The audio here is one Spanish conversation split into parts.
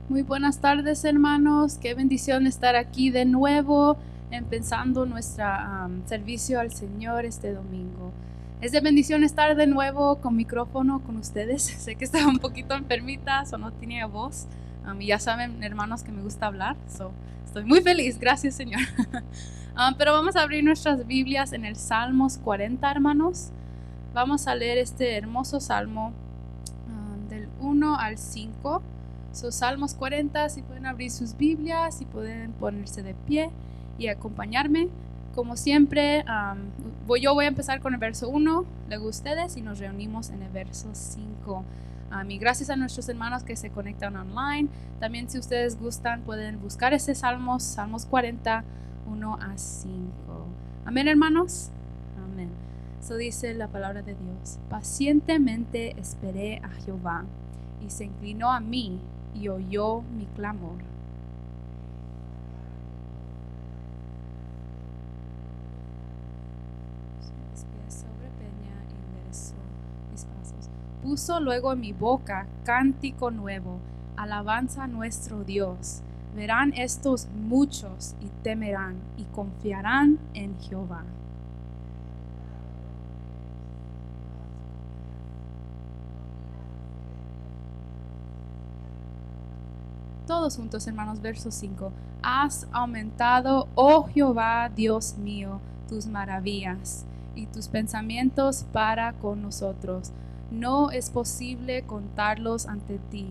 Muy buenas tardes, hermanos. Qué bendición estar aquí de nuevo, empezando nuestro servicio al Señor este domingo. Es de bendición estar de nuevo con micrófono con ustedes. Sé que estaba un poquito enfermita, o no tenía voz. Y ya saben, hermanos, que me gusta hablar. Estoy muy feliz, gracias, Señor. Pero vamos a abrir nuestras Biblias en el Salmos 40, hermanos. Vamos a leer este hermoso salmo del 1 al 5. Salmos 40, si pueden abrir sus Biblias, si pueden ponerse de pie y acompañarme. Como siempre, yo voy a empezar con el verso 1, luego ustedes, y nos reunimos en el verso 5. Y gracias a nuestros hermanos que se conectan online. También, si ustedes gustan, pueden buscar ese Salmos 40, 1 a 5. Amén, hermanos. Amén. Eso dice la palabra de Dios. Pacientemente esperé a Jehová, y se inclinó a mí y oyó mi clamor. Sobre peña y enderezó mis pasos. Puso luego en mi boca cántico nuevo, alabanza a nuestro Dios. Verán estos muchos y temerán y confiarán en Jehová. Todos juntos, hermanos, verso 5. Has aumentado, oh Jehová, Dios mío, tus maravillas y tus pensamientos para con nosotros. No es posible contarlos ante ti.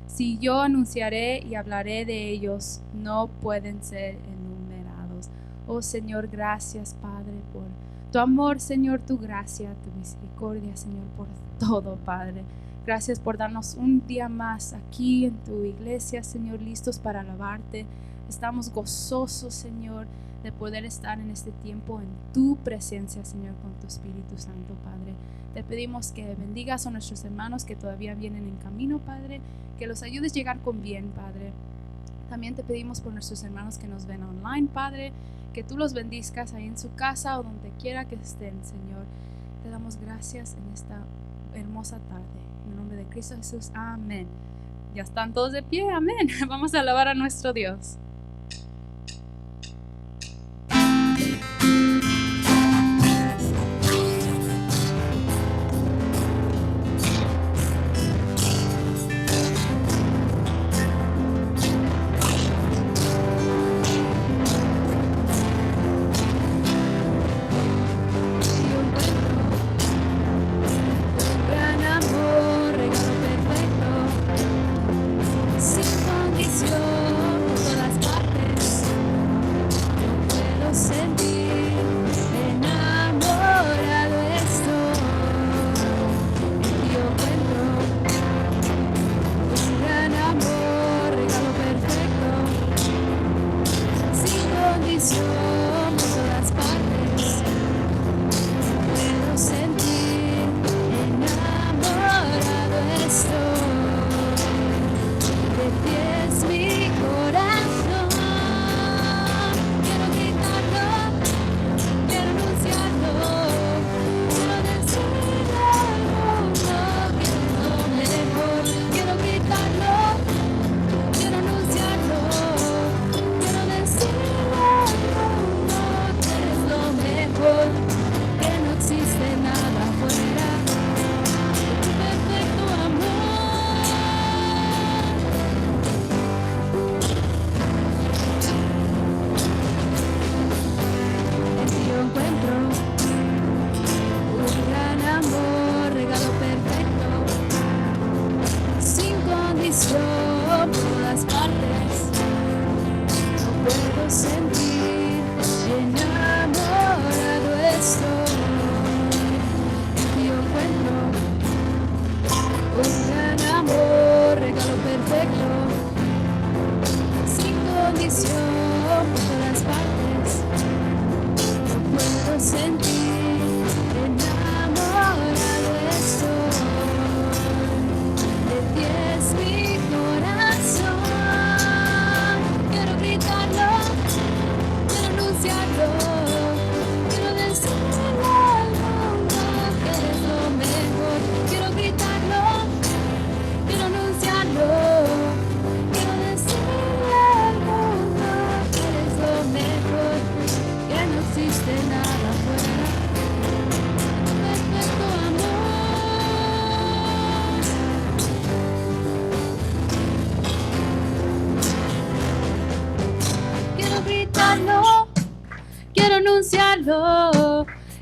Si yo anunciaré y hablaré de ellos, no pueden ser enumerados. Oh Señor, gracias, Padre, por tu amor, Señor, tu gracia, tu misericordia, Señor, por todo, Padre. Gracias por darnos un día más aquí en tu iglesia, Señor, listos para alabarte. Estamos gozosos, Señor, de poder estar en este tiempo en tu presencia, Señor, con tu Espíritu Santo, Padre. Te pedimos que bendigas a nuestros hermanos que todavía vienen en camino, Padre, que los ayudes a llegar con bien, Padre. También te pedimos por nuestros hermanos que nos ven online, Padre, que tú los bendizcas ahí en su casa o donde quiera que estén, Señor. Te damos gracias en esta hermosa tarde. En el nombre de Cristo Jesús, amén. Ya están todos de pie, amén. Vamos a alabar a nuestro Dios.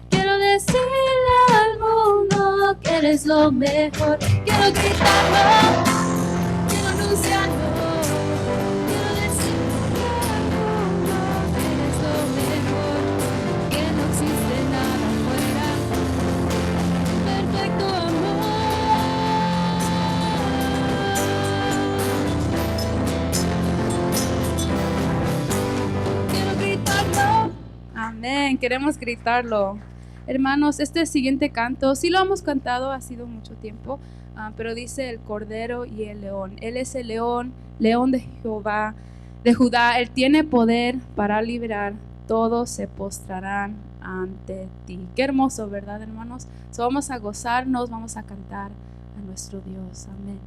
Quiero decirle al mundo que eres lo mejor. Quiero gritarlo, quiero anunciarlo. Quiero decirle al mundo que eres lo mejor, que no existe nada fuera. Perfecto amor. Quiero gritarlo. Amén, queremos gritarlo. Hermanos, este siguiente canto, sí lo hemos cantado, ha sido mucho tiempo, pero dice el Cordero y el León. Él es el león, león de Jehová, de Judá. Él tiene poder para liberar, todos se postrarán ante ti. Qué hermoso, ¿verdad, hermanos? So, vamos a gozarnos, vamos a cantar a nuestro Dios. Amén.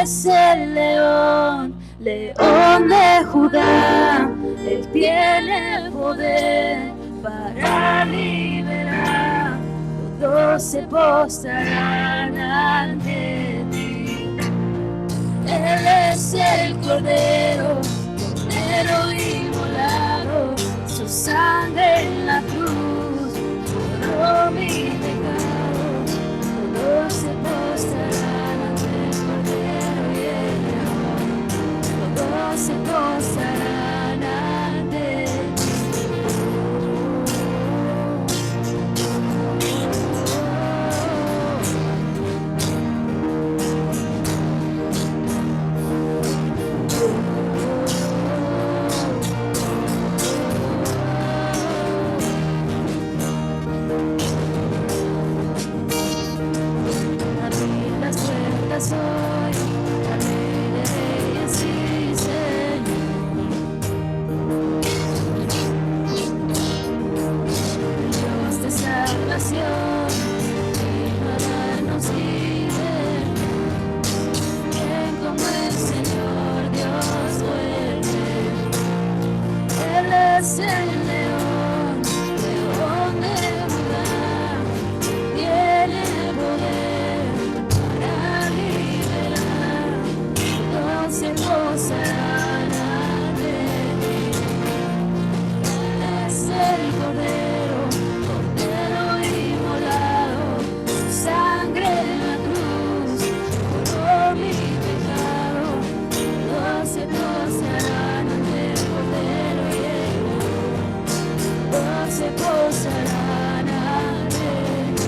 Es el león, león. León de Judá, Él tiene poder para liberar. Todos se postrarán ante ti. Él es el Cordero, Cordero inmolado, su sangre en la cruz borró mi pecado. Todos se postrarán ante el Cordero y el León. Todos se postrarán ante ti. Abrí las puertas hoy, al Rey de Reyes y Señor. Dios de salvación, vino a darnos libertad. ¿Quién como el Señor Dios fuerte? Él es el León, León de Judá, tiene poder para liberar. Todos se gozarán ante ti. Él es el Cordero, Cordero inmolado, su sangre en la cruz borró mi pecado. Todos se gozarán ante el Cordero y el León. Todos se gozarán ante ti.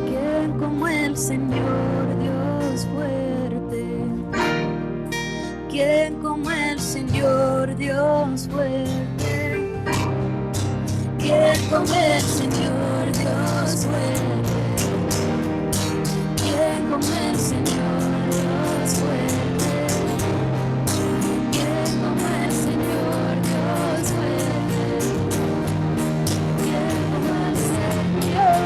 ¿Quién como el Señor Dios fuerte? ¿Quién como el Señor Dios fuerte? ¿Quién como el Señor Dios fuerte? ¿Quién como el Señor Dios fuerte? ¿Quién como el Señor Dios fuerte? ¿Quién como el Señor?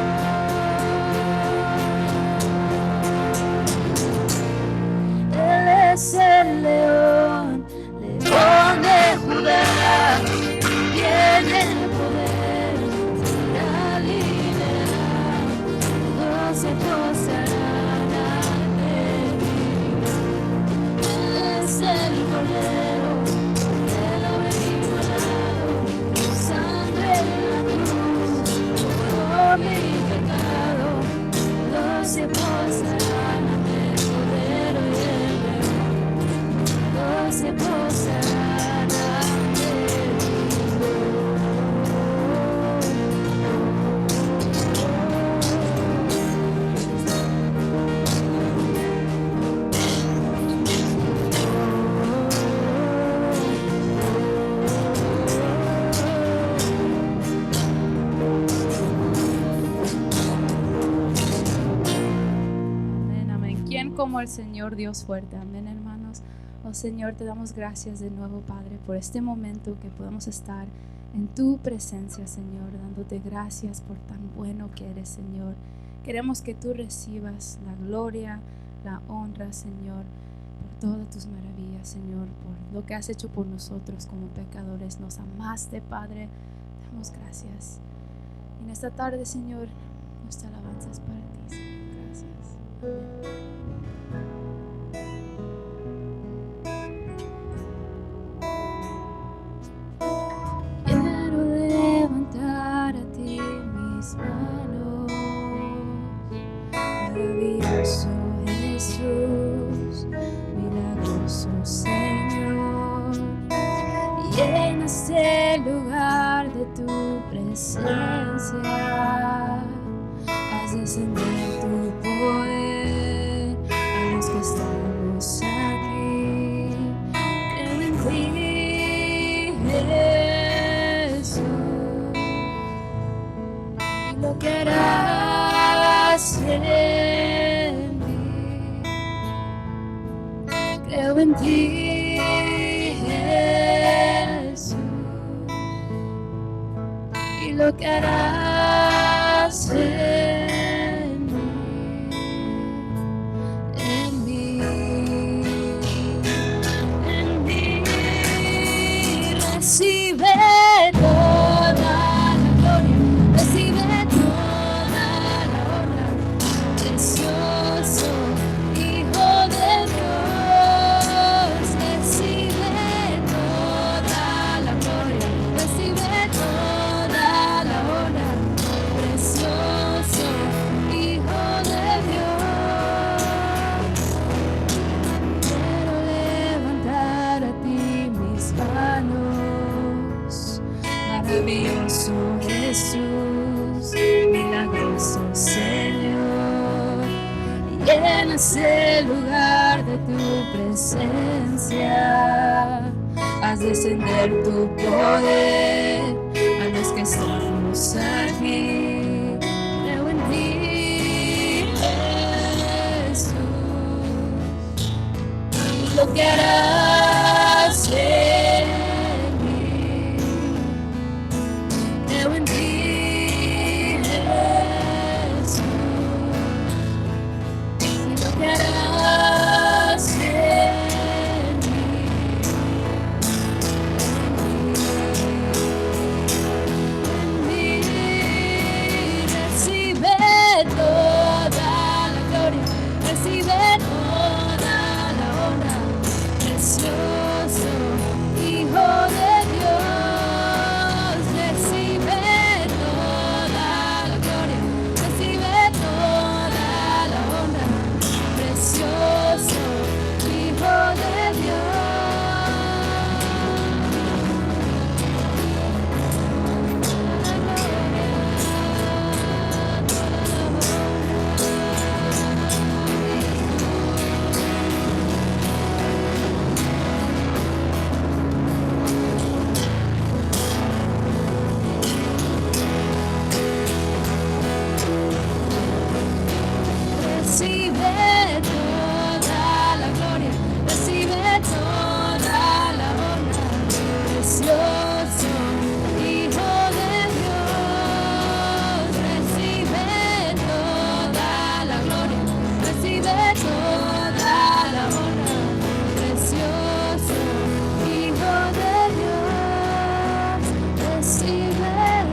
Él es el León, León de Judá, tiene poder para liberar. Todos se postrarán ante ti. Él es el Cordero, Cordero inmolado, su sangre en la cruz borró mi pecado. Todos se postrarán ante el Cordero y el León. Todos se postrarán ante ti. Amén, amén. ¿Quién como el Señor Dios fuerte? Amén, hermanos. Oh Señor, te damos gracias de nuevo, Padre, por este momento que podemos estar en tu presencia, Señor, dándote gracias por tan bueno que eres, Señor. Queremos que tú recibas la gloria, la honra, Señor, por todas tus maravillas, Señor, por lo que has hecho por nosotros como pecadores. Nos amaste, Padre. Te damos gracias. Y en esta tarde, Señor, nuestra alabanza es para ti, Señor. Gracias. Amén. Quiero levantar a ti mis manos. Maravilloso Jesús, milagroso Señor. Llena este lugar de tu presencia. Haz descender tu poder. Creo en ti, Jesús, y lo que harás en mí, en mí, recibe toda la gloria, recibe toda la honra, precioso Hijo de Dios, recibe toda la gloria, recibe toda la honra, precioso Hijo de Dios. Quiero levantar a ti mis manos, maravilloso Jesús, milagroso Señor, llena ese lugar de tu presencia, haz descender tu poder a los que estamos aquí. Creo en ti, Jesús, lo que harás en mí. Creo en ti, Jesús, lo que harás en mí. Recibe toda la gloria, recibe toda la honra, precioso Hijo de Dios, recibe toda la gloria, recibe toda la honra, precioso Hijo de Dios. Recibe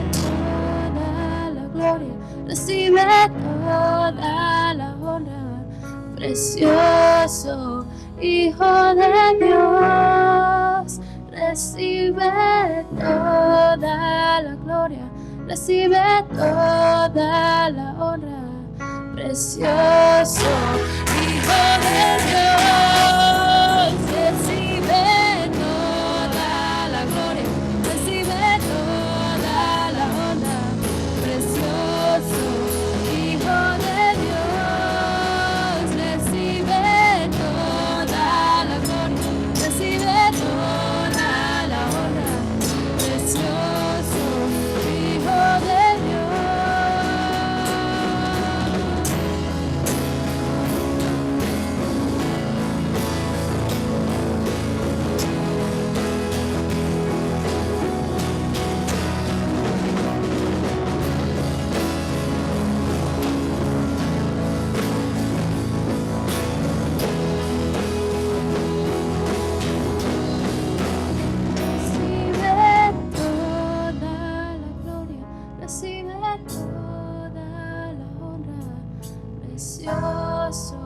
toda la gloria, recibe toda la honra, precioso Hijo de Dios, recibe toda la gloria, recibe toda la honra, precioso Hijo de Dios, recibe toda la gloria, recibe toda la honra, precioso Hijo de Dios, recibe toda la gloria, recibe toda la honra, precioso Hijo de Dios, recibe toda la gloria, recibe toda la honra, precioso Hijo de Dios, recibe toda la gloria, recibe toda la honra, precioso Hijo de Dios. Recibe toda la gloria, recibe toda la honra, precioso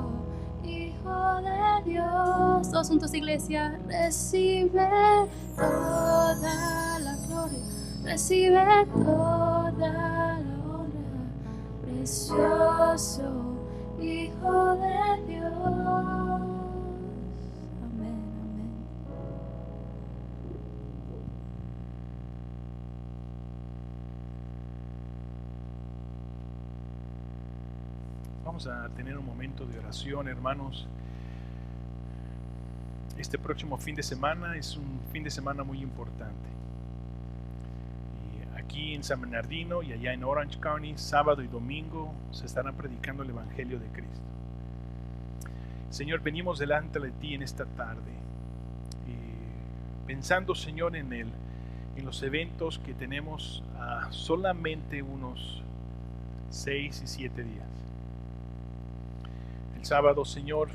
Hijo de Dios. Todos juntos, iglesia, recibe toda la gloria, recibe toda la honra, precioso Hijo de Dios. Amén, amén. Vamos a tener un momento de oración, hermanos. Este próximo fin de semana es un fin de semana muy importante. Y aquí en San Bernardino y allá en Orange County, sábado y domingo, se estarán predicando el Evangelio de Cristo. Señor, venimos delante de ti en esta tarde, pensando, Señor, en los eventos que tenemos a solamente unos 6 y 7 días. El sábado, Señor,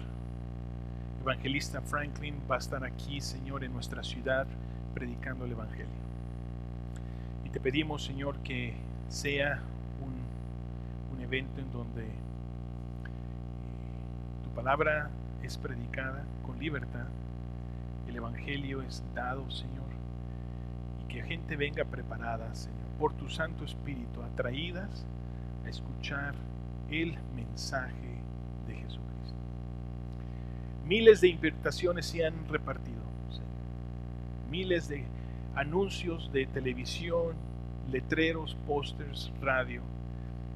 evangelista Franklin va a estar aquí, Señor, en nuestra ciudad, predicando el Evangelio. Y te pedimos, Señor, que sea un evento en donde tu palabra es predicada con libertad, el Evangelio es dado, Señor, y que gente venga preparada, Señor, por tu Santo Espíritu, atraídas a escuchar el mensaje de Jesucristo. Miles de invitaciones se han repartido, Señor. Miles de anuncios de televisión, letreros, pósters, radio.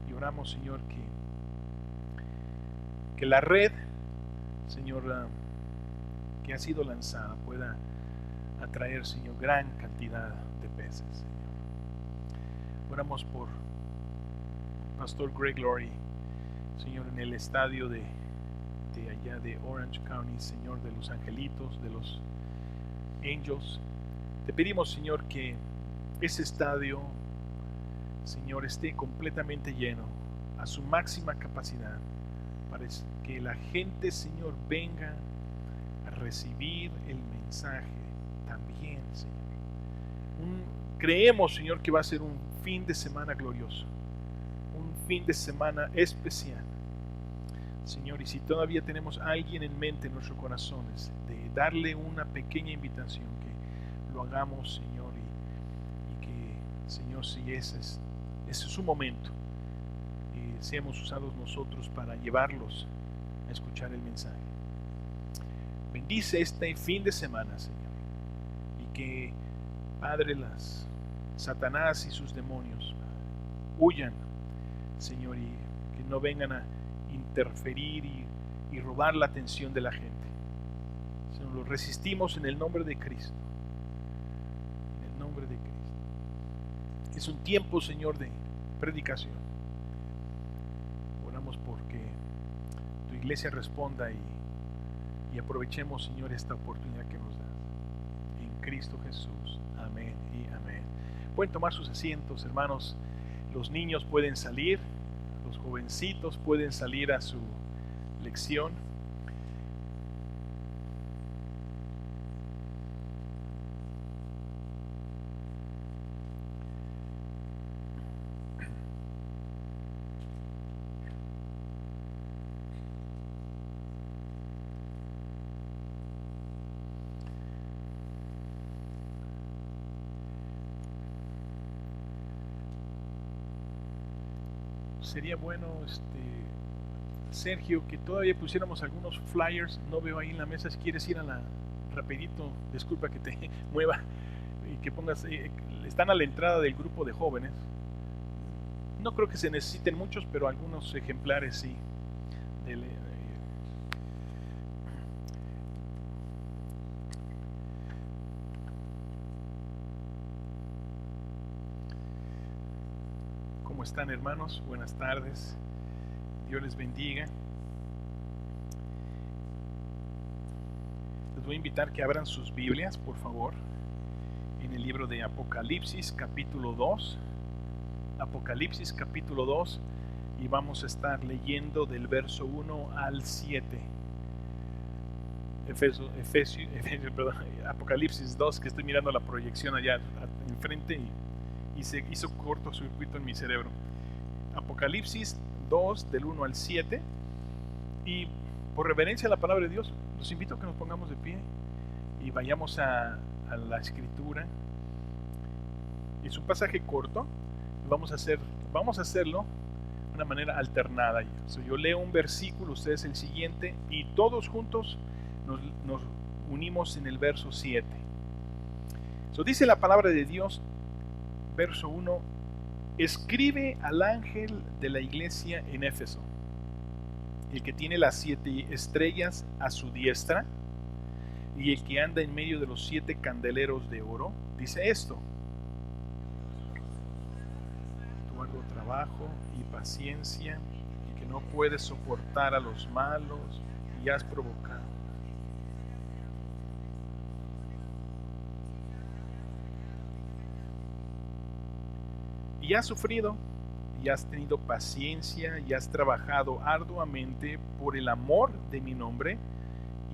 Y oramos, Señor, que la red, Señor, que ha sido lanzada pueda atraer, Señor, gran cantidad de peces, Señor. Oramos por Pastor Greg Laurie, Señor, en el estadio de allá de Orange County, Señor, de los angelitos, de los angels. Te pedimos, Señor, que ese estadio, Señor, esté completamente lleno a su máxima capacidad, para que la gente, Señor, venga a recibir el mensaje también, Señor. Creemos, Señor, que va a ser un fin de semana glorioso, un fin de semana especial, Señor. Y si todavía tenemos a alguien en mente en nuestros corazones, de darle una pequeña invitación, que lo hagamos, Señor, y que, Señor, si ese es su momento, seamos usados nosotros para llevarlos a escuchar el mensaje. Bendice este fin de semana, Señor, y que, Padre, Satanás y sus demonios huyan, Señor, y que no vengan a interferir y robar la atención de la gente. Señor, lo resistimos en el nombre de Cristo. En el nombre de Cristo. Es un tiempo, Señor, de predicación. Oramos porque tu iglesia responda y aprovechemos, Señor, esta oportunidad que nos das. En Cristo Jesús. Amén y amén. Pueden tomar sus asientos, hermanos. Los niños pueden salir. Los jovencitos pueden salir a su lección. Sería bueno, Sergio, que todavía pusiéramos algunos flyers. No veo ahí en la mesa. Si quieres ir rapidito, disculpa que te mueva, y que pongas, están a la entrada del grupo de jóvenes. No creo que se necesiten muchos, pero algunos ejemplares sí. ¿Cómo están, hermanos? Buenas tardes. Dios les bendiga. Les voy a invitar que abran sus Biblias, por favor, en el libro de Apocalipsis, capítulo 2. Apocalipsis, capítulo 2, y vamos a estar leyendo del verso 1 al 7. Apocalipsis 2, que estoy mirando la proyección allá enfrente y se hizo cortocircuito en mi cerebro. Apocalipsis 2, del 1 al 7. Y por reverencia a la palabra de Dios, los invito a que nos pongamos de pie y vayamos a la escritura. Es un pasaje corto. Vamos a hacerlo de una manera alternada. Yo leo un versículo, ustedes el siguiente, y todos juntos nos unimos en el verso 7. Dice la palabra de Dios, verso 1: escribe al ángel de la iglesia en Éfeso, el que tiene las 7 estrellas a su diestra y el que anda en medio de los 7 candeleros de oro, dice esto: tu arduo trabajo y paciencia, y que no puedes soportar a los malos, y has provocado. Y has sufrido, y has tenido paciencia, y has trabajado arduamente por el amor de mi nombre,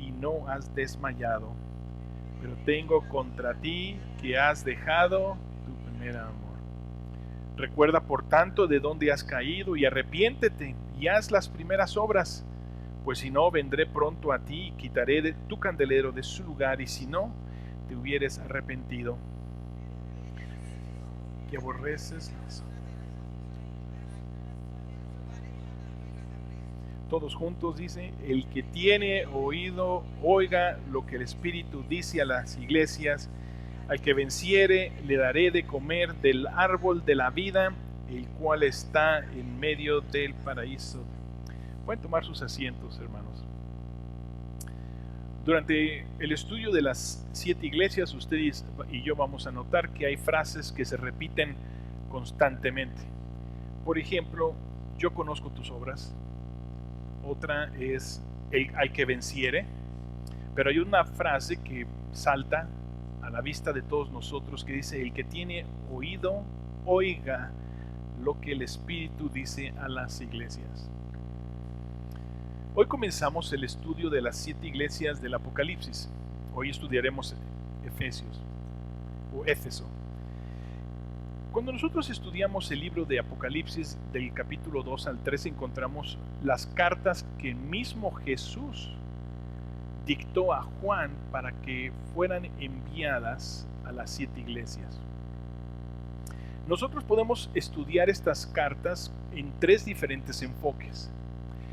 y no has desmayado. Pero tengo contra ti que has dejado tu primer amor. Recuerda por tanto de dónde has caído, y arrepiéntete, y haz las primeras obras, pues si no, vendré pronto a ti, y quitaré tu candelero de su lugar, y si no te hubieres arrepentido, que aborreces las... Todos juntos dice: el que tiene oído, oiga lo que el Espíritu dice a las iglesias. Al que venciere, le daré de comer del árbol de la vida, el cual está en medio del paraíso. Pueden tomar sus asientos, hermanos. Durante el estudio de las 7 iglesias, ustedes y yo vamos a notar que hay frases que se repiten constantemente. Por ejemplo, yo conozco tus obras. Otra es al que venciere. Pero hay una frase que salta a la vista de todos nosotros que dice: el que tiene oído, oiga lo que el Espíritu dice a las iglesias. Hoy comenzamos el estudio de las 7 iglesias del Apocalipsis. Hoy estudiaremos Éfeso. Cuando nosotros estudiamos el libro de Apocalipsis del capítulo 2 al 3, encontramos las cartas que mismo Jesús dictó a Juan para que fueran enviadas a las 7 iglesias. Nosotros podemos estudiar estas cartas en 3 diferentes enfoques.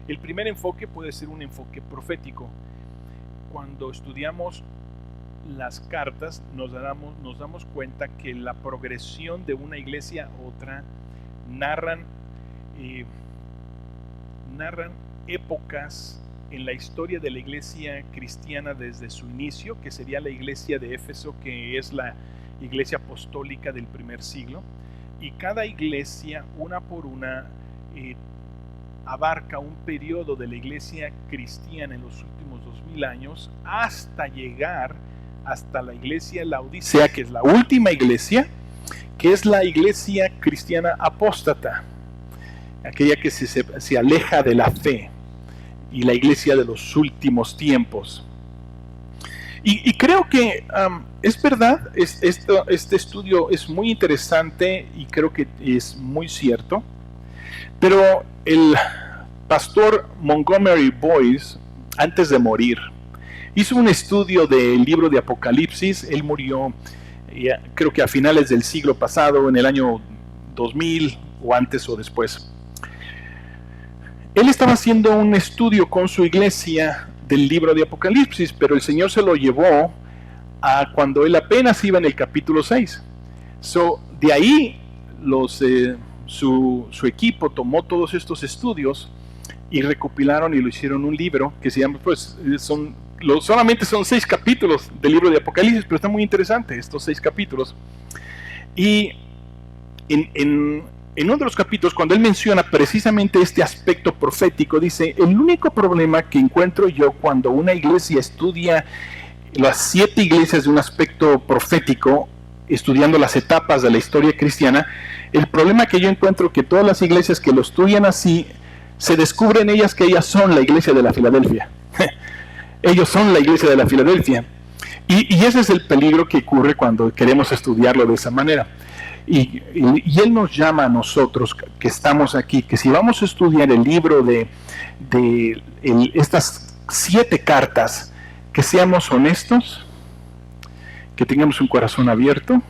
El primer enfoque puede ser un enfoque profético. Cuando estudiamos las cartas nos damos cuenta que la progresión de una iglesia a otra narran épocas en la historia de la iglesia cristiana desde su inicio, que sería la iglesia de Éfeso, que es la iglesia apostólica del primer siglo, y cada iglesia, una por una, abarca un periodo de la iglesia cristiana en los últimos 2000 años hasta llegar hasta la iglesia Laodicea, que es la última iglesia, que es la iglesia cristiana apóstata, aquella que se aleja de la fe, y la iglesia de los últimos tiempos. Y creo que es verdad, este estudio es muy interesante y creo que es muy cierto, pero el pastor Montgomery Boyce, antes de morir, hizo un estudio del libro de Apocalipsis. Él murió, creo que a finales del siglo pasado, en el año 2000 o antes o después. Él estaba haciendo un estudio con su iglesia del libro de Apocalipsis, pero el Señor se lo llevó a cuando él apenas iba en el capítulo 6. De ahí su equipo tomó todos estos estudios y recopilaron y lo hicieron un libro que se llama, solamente son 6 capítulos del libro de Apocalipsis, pero está muy interesante estos 6 capítulos. Y en uno de los capítulos, cuando él menciona precisamente este aspecto profético, dice: el único problema que encuentro yo cuando una iglesia estudia las 7 iglesias de un aspecto profético, estudiando las etapas de la historia cristiana, el problema que yo encuentro que todas las iglesias que lo estudian así, se descubren ellas que ellas son la iglesia de la Filadelfia. Ellos son la iglesia de la Filadelfia. Y ese es el peligro que ocurre cuando queremos estudiarlo de esa manera. Y Él nos llama a nosotros que estamos aquí, que si vamos a estudiar el libro de estas 7 cartas, que seamos honestos, que tengamos un corazón abierto,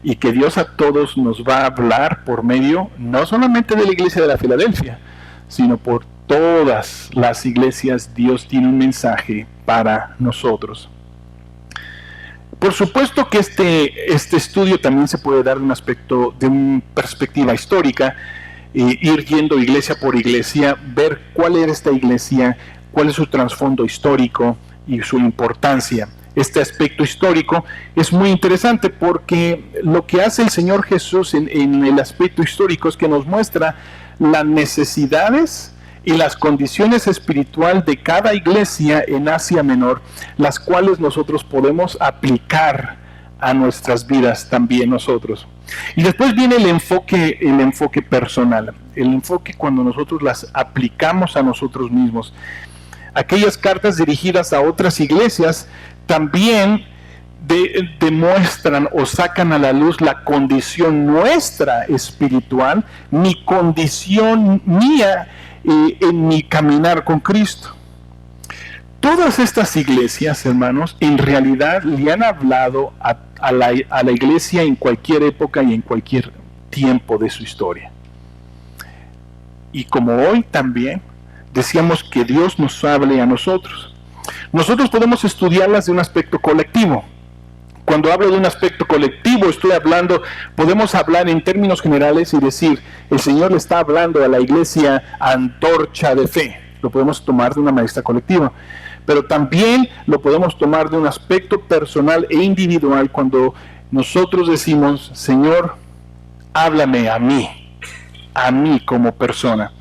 y que Dios a todos nos va a hablar por medio, no solamente de la iglesia de la Filadelfia, sino por todas las iglesias. Dios tiene un mensaje para nosotros. Por supuesto que este estudio también se puede dar de un aspecto, de una perspectiva histórica, ir yendo iglesia por iglesia, ver cuál era esta iglesia, cuál es su trasfondo histórico y su importancia. Este aspecto histórico es muy interesante porque lo que hace el Señor Jesús en el aspecto histórico es que nos muestra las necesidades y las condiciones espirituales de cada iglesia en Asia Menor, las cuales nosotros podemos aplicar a nuestras vidas también nosotros. Y después viene el enfoque personal, el enfoque cuando nosotros las aplicamos a nosotros mismos. Aquellas cartas dirigidas a otras iglesias también demuestran o sacan a la luz la condición nuestra espiritual, mi condición mía en mi caminar con Cristo. Todas estas iglesias, hermanos, en realidad le han hablado a la iglesia en cualquier época y en cualquier tiempo de su historia. Y como hoy también decíamos que Dios nos hable a nosotros. Nosotros podemos estudiarlas de un aspecto colectivo. Cuando hablo de un aspecto colectivo, podemos hablar en términos generales y decir, el Señor le está hablando a la iglesia Antorcha de Fe. Lo podemos tomar de una manera colectiva. Pero también lo podemos tomar de un aspecto personal e individual cuando nosotros decimos, Señor, háblame a mí como persona.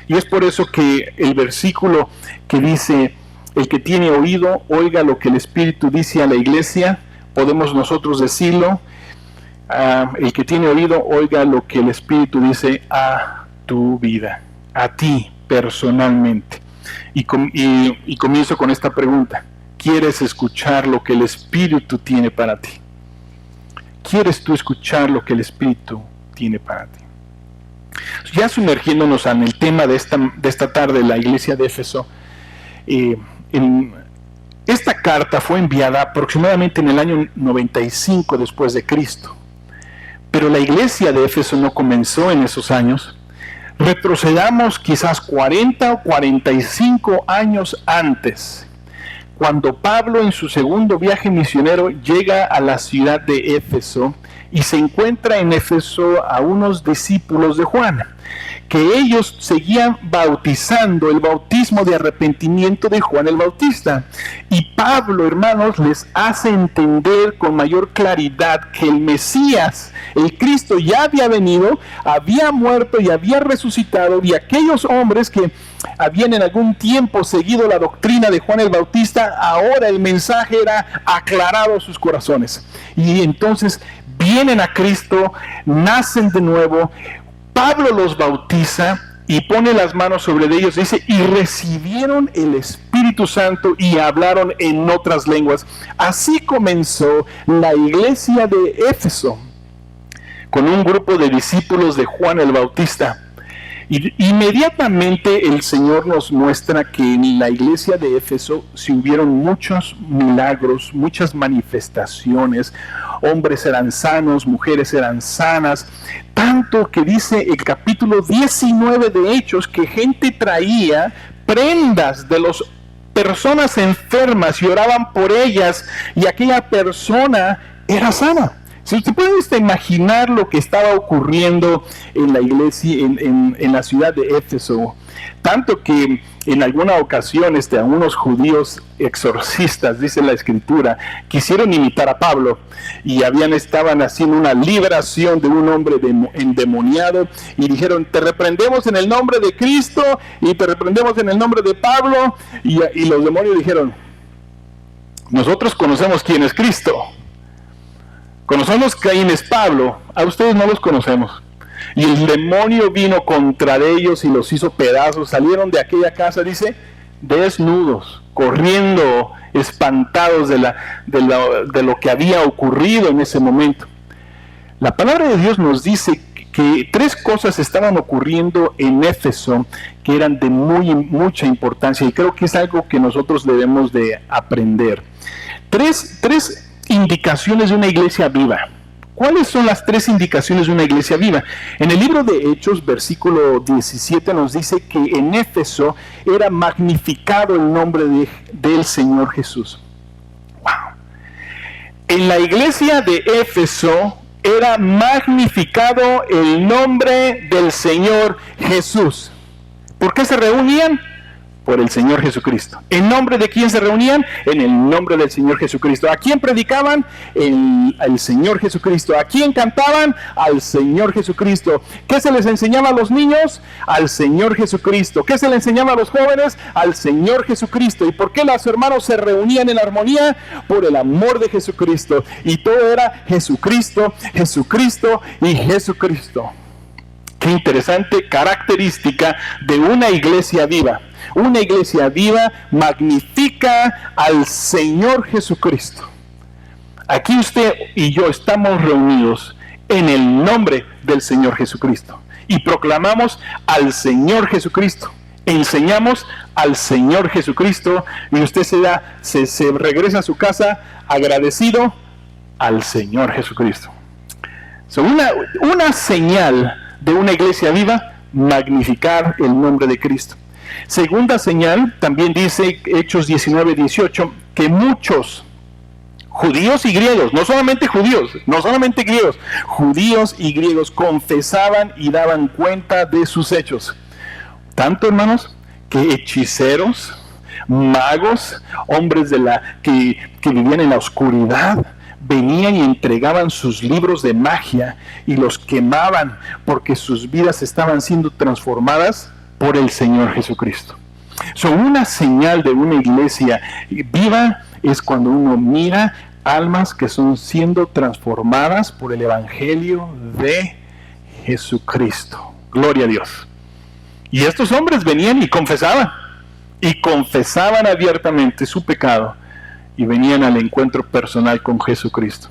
Y es por eso que el versículo que dice, el que tiene oído, oiga lo que el Espíritu dice a la iglesia, podemos nosotros decirlo, el que tiene oído, oiga lo que el Espíritu dice a tu vida, a ti personalmente. Y comienzo con esta pregunta: ¿quieres escuchar lo que el Espíritu tiene para ti? ¿Quieres tú escuchar lo que el Espíritu tiene para ti? Ya sumergiéndonos en el tema de esta tarde, la iglesia de Éfeso, esta carta fue enviada aproximadamente en el año 95 después de Cristo. Pero la iglesia de Éfeso no comenzó en esos años. Retrocedamos quizás 40 o 45 años antes, cuando Pablo en su segundo viaje misionero llega a la ciudad de Éfeso y se encuentra en Éfeso a unos discípulos de Juan, que ellos seguían bautizando, el bautismo de arrepentimiento de Juan el Bautista. Y Pablo, hermanos, les hace entender con mayor claridad que el Mesías, el Cristo, ya había venido, había muerto y había resucitado, y aquellos hombres que habían en algún tiempo seguido la doctrina de Juan el Bautista, ahora el mensaje era aclarado a sus corazones. Y entonces vienen a Cristo, nacen de nuevo. Pablo los bautiza y pone las manos sobre ellos, dice, y recibieron el Espíritu Santo y hablaron en otras lenguas. Así comenzó la iglesia de Éfeso, con un grupo de discípulos de Juan el Bautista. Y inmediatamente el Señor nos muestra que en la iglesia de Éfeso se hubieron muchos milagros, muchas manifestaciones. Hombres eran sanos, mujeres eran sanas, tanto que dice el capítulo 19 de Hechos que gente traía prendas de las personas enfermas y oraban por ellas y aquella persona era sana. Si usted puede imaginar lo que estaba ocurriendo en la iglesia, en la ciudad de Éfeso, tanto que en alguna ocasión algunos judíos exorcistas, dice la Escritura, quisieron imitar a Pablo y estaban haciendo una liberación de un hombre endemoniado y dijeron, te reprendemos en el nombre de Cristo y te reprendemos en el nombre de Pablo, y los demonios dijeron, nosotros conocemos quién es Cristo. Conocemos quién es Pablo, a ustedes no los conocemos. Y el demonio vino contra ellos y los hizo pedazos. Salieron de aquella casa, dice, desnudos, corriendo, espantados de lo que había ocurrido en ese momento. La palabra de Dios nos dice que tres cosas estaban ocurriendo en Éfeso que eran de mucha importancia, y creo que es algo que nosotros debemos de aprender. Tres indicaciones de una iglesia viva. ¿Cuáles son las tres indicaciones de una iglesia viva? En el libro de Hechos, versículo 17, nos dice que en Éfeso era magnificado el nombre del Señor Jesús. ¡Wow! En la iglesia de Éfeso era magnificado el nombre del Señor Jesús. ¿Por qué se reunían? por el Señor Jesucristo. ¿En nombre de quién se reunían? En el nombre del Señor Jesucristo. ¿A quién predicaban? Al Señor Jesucristo. ¿A quién cantaban? Al Señor Jesucristo. ¿Qué se les enseñaba a los niños? Al Señor Jesucristo. ¿Qué se les enseñaba a los jóvenes? Al Señor Jesucristo. ¿Y por qué los hermanos se reunían en armonía? Por el amor de Jesucristo. Y todo era Jesucristo, Jesucristo y Jesucristo. Qué interesante característica de una iglesia viva. Una iglesia viva magnifica al Señor Jesucristo. Aquí usted y yo estamos reunidos en el nombre del Señor Jesucristo y proclamamos al Señor Jesucristo. Enseñamos al Señor Jesucristo y usted se regresa a su casa agradecido al Señor Jesucristo. Una señal de una iglesia viva, magnificar el nombre de Cristo. Segunda señal, también dice Hechos 19:18, que muchos judíos y griegos, no solamente griegos, judíos y griegos confesaban y daban cuenta de sus hechos. Tanto, hermanos, que hechiceros, magos, hombres que vivían en la oscuridad, venían y entregaban sus libros de magia y los quemaban porque sus vidas estaban siendo transformadas por el Señor Jesucristo. Una señal de una iglesia viva es cuando uno mira almas que son siendo transformadas por el Evangelio de Jesucristo. Gloria a Dios. Y estos hombres venían y confesaban abiertamente su pecado y venían al encuentro personal con Jesucristo.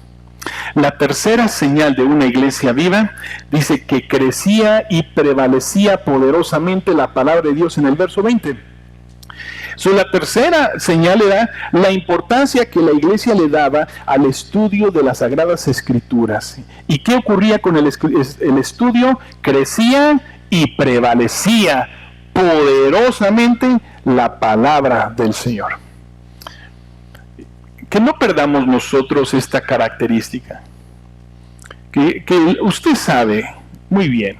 La tercera señal de una iglesia viva dice que crecía y prevalecía poderosamente la palabra de Dios en el verso 20. La tercera señal era la importancia que la iglesia le daba al estudio de las Sagradas Escrituras. ¿Y qué ocurría con el estudio? Crecía y prevalecía poderosamente la palabra del Señor. Que no perdamos nosotros esta característica. Que usted sabe muy bien,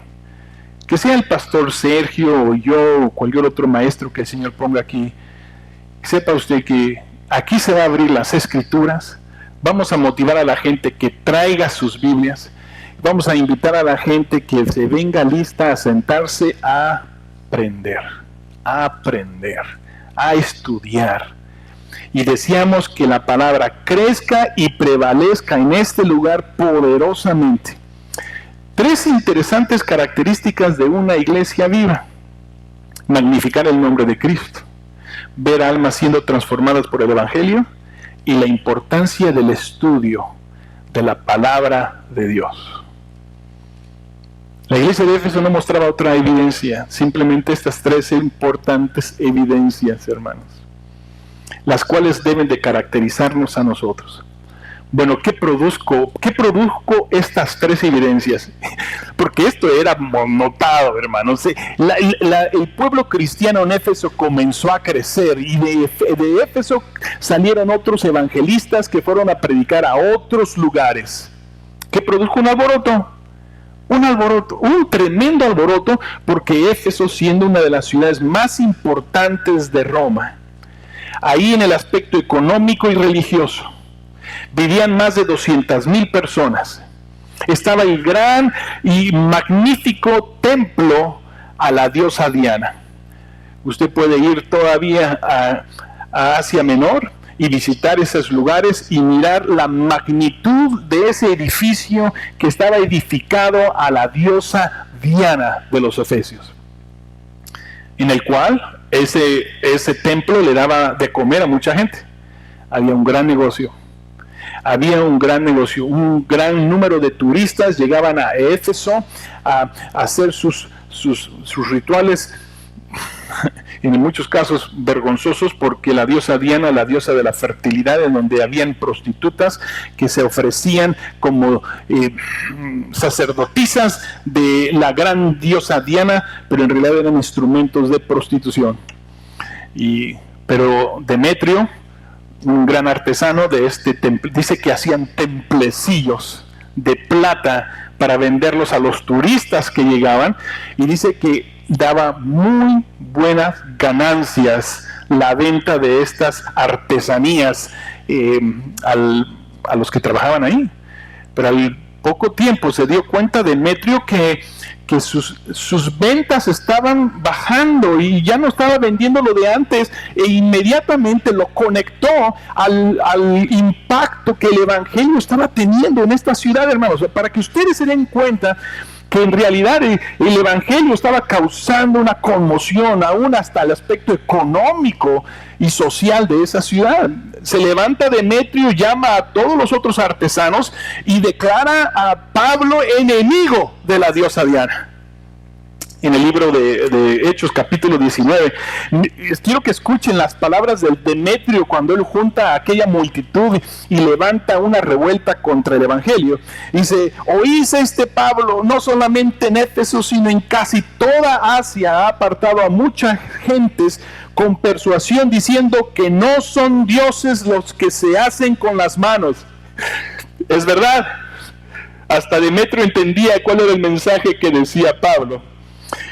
que sea el pastor Sergio o yo o cualquier otro maestro que el Señor ponga aquí, sepa usted que aquí se va a abrir las Escrituras, vamos a motivar a la gente que traiga sus Biblias, vamos a invitar a la gente que se venga lista a sentarse a aprender, a estudiar. Y deseamos que la palabra crezca y prevalezca en este lugar poderosamente. 3 interesantes características de una iglesia viva: magnificar el nombre de Cristo, ver almas siendo transformadas por el Evangelio y la importancia del estudio de la palabra de Dios. La iglesia de Éfeso no mostraba otra evidencia, simplemente estas 3 importantes evidencias, hermanos, las cuales deben de caracterizarnos a nosotros. Bueno, ¿qué produjo estas 3 evidencias? Porque esto era notado, hermanos. El pueblo cristiano en Éfeso comenzó a crecer y de Éfeso salieron otros evangelistas que fueron a predicar a otros lugares. ¿Qué produjo un alboroto? Un tremendo alboroto, porque Éfeso, siendo una de las ciudades más importantes de Roma, ahí en el aspecto económico y religioso, vivían más de 200,000 personas. Estaba el gran y magnífico templo a la diosa Diana. Usted puede ir todavía a Asia Menor y visitar esos lugares y mirar la magnitud de ese edificio que estaba edificado a la diosa Diana de los Efesios, en el cual ese templo le daba de comer a mucha gente. Había un gran negocio, un gran número de turistas llegaban a Éfeso a hacer sus rituales, en muchos casos vergonzosos, porque la diosa Diana, la diosa de la fertilidad, en donde habían prostitutas que se ofrecían como sacerdotisas de la gran diosa Diana, pero en realidad eran instrumentos de prostitución. Pero Demetrio, un gran artesano de este templo, dice que hacían templecillos de plata para venderlos a los turistas que llegaban, y dice que daba muy buenas ganancias la venta de estas artesanías a los que trabajaban ahí. Pero al poco tiempo se dio cuenta Demetrio que sus ventas estaban bajando y ya no estaba vendiendo lo de antes, e inmediatamente lo conectó al impacto que el evangelio estaba teniendo en esta ciudad, hermanos, para que ustedes se den cuenta que en realidad el evangelio estaba causando una conmoción, aún hasta el aspecto económico y social de esa ciudad. Se levanta Demetrio, llama a todos los otros artesanos y declara a Pablo enemigo de la diosa Diana. En el libro de Hechos, capítulo 19, quiero que escuchen las palabras del Demetrio cuando él junta a aquella multitud y levanta una revuelta contra el evangelio. Dice: oís, Pablo, no solamente en Éfeso, sino en casi toda Asia, ha apartado a muchas gentes con persuasión, diciendo que no son dioses los que se hacen con las manos. Es verdad, hasta Demetrio entendía cuál era el mensaje que decía Pablo.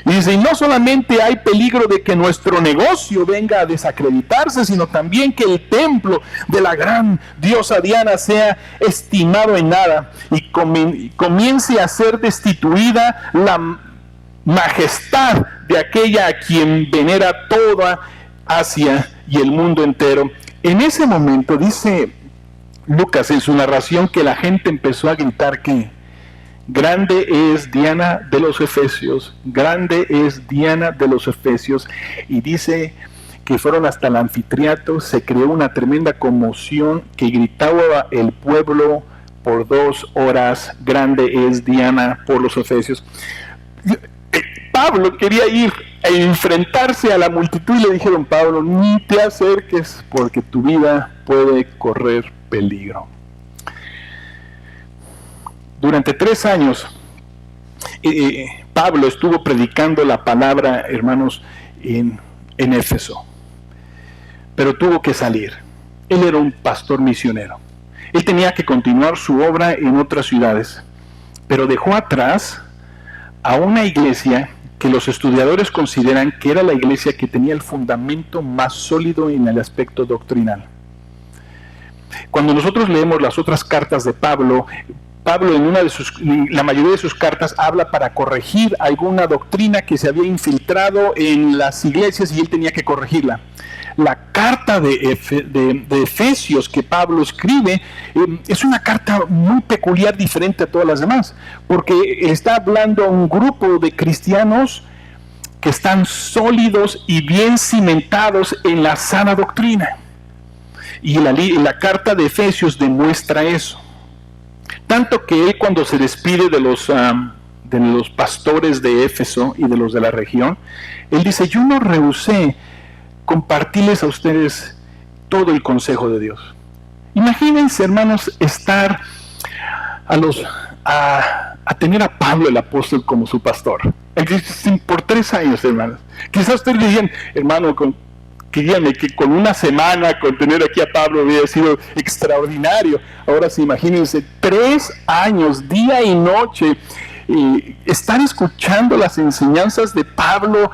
Y dice: y no solamente hay peligro de que nuestro negocio venga a desacreditarse, sino también que el templo de la gran diosa Diana sea estimado en nada y comience a ser destituida la majestad de aquella a quien venera toda Asia y el mundo entero. En ese momento dice Lucas en su narración que la gente empezó a gritar que grande es Diana de los Efesios, grande es Diana de los Efesios, y dice que fueron hasta el anfiteatro, se creó una tremenda conmoción, que gritaba el pueblo por 2 horas, grande es Diana por los Efesios. Pablo quería ir a enfrentarse a la multitud y le dijeron: Pablo, ni te acerques porque tu vida puede correr peligro. Durante 3 años Pablo estuvo predicando la palabra, hermanos, en Éfeso, pero tuvo que salir. Él era un pastor misionero. Él tenía que continuar su obra en otras ciudades, pero dejó atrás a una iglesia que los estudiadores consideran que era la iglesia que tenía el fundamento más sólido en el aspecto doctrinal. Cuando nosotros leemos las otras cartas de Pablo en la mayoría de sus cartas habla para corregir alguna doctrina que se había infiltrado en las iglesias y él tenía que corregirla. La carta de Efesios que Pablo escribe es una carta muy peculiar, diferente a todas las demás, porque está hablando a un grupo de cristianos que están sólidos y bien cimentados en la sana doctrina. Y la carta de Efesios demuestra eso. Tanto que él, cuando se despide de los pastores de Éfeso y de los de la región, él dice: yo no rehusé compartirles a ustedes todo el consejo de Dios. Imagínense, hermanos, estar a tener a Pablo el apóstol como su pastor por 3 años, hermanos. Quizás ustedes dirían: hermano, díganme que con una semana con tener aquí a Pablo hubiera sido extraordinario. Ahora sí, imagínense 3 años, día y noche, estar escuchando las enseñanzas de Pablo,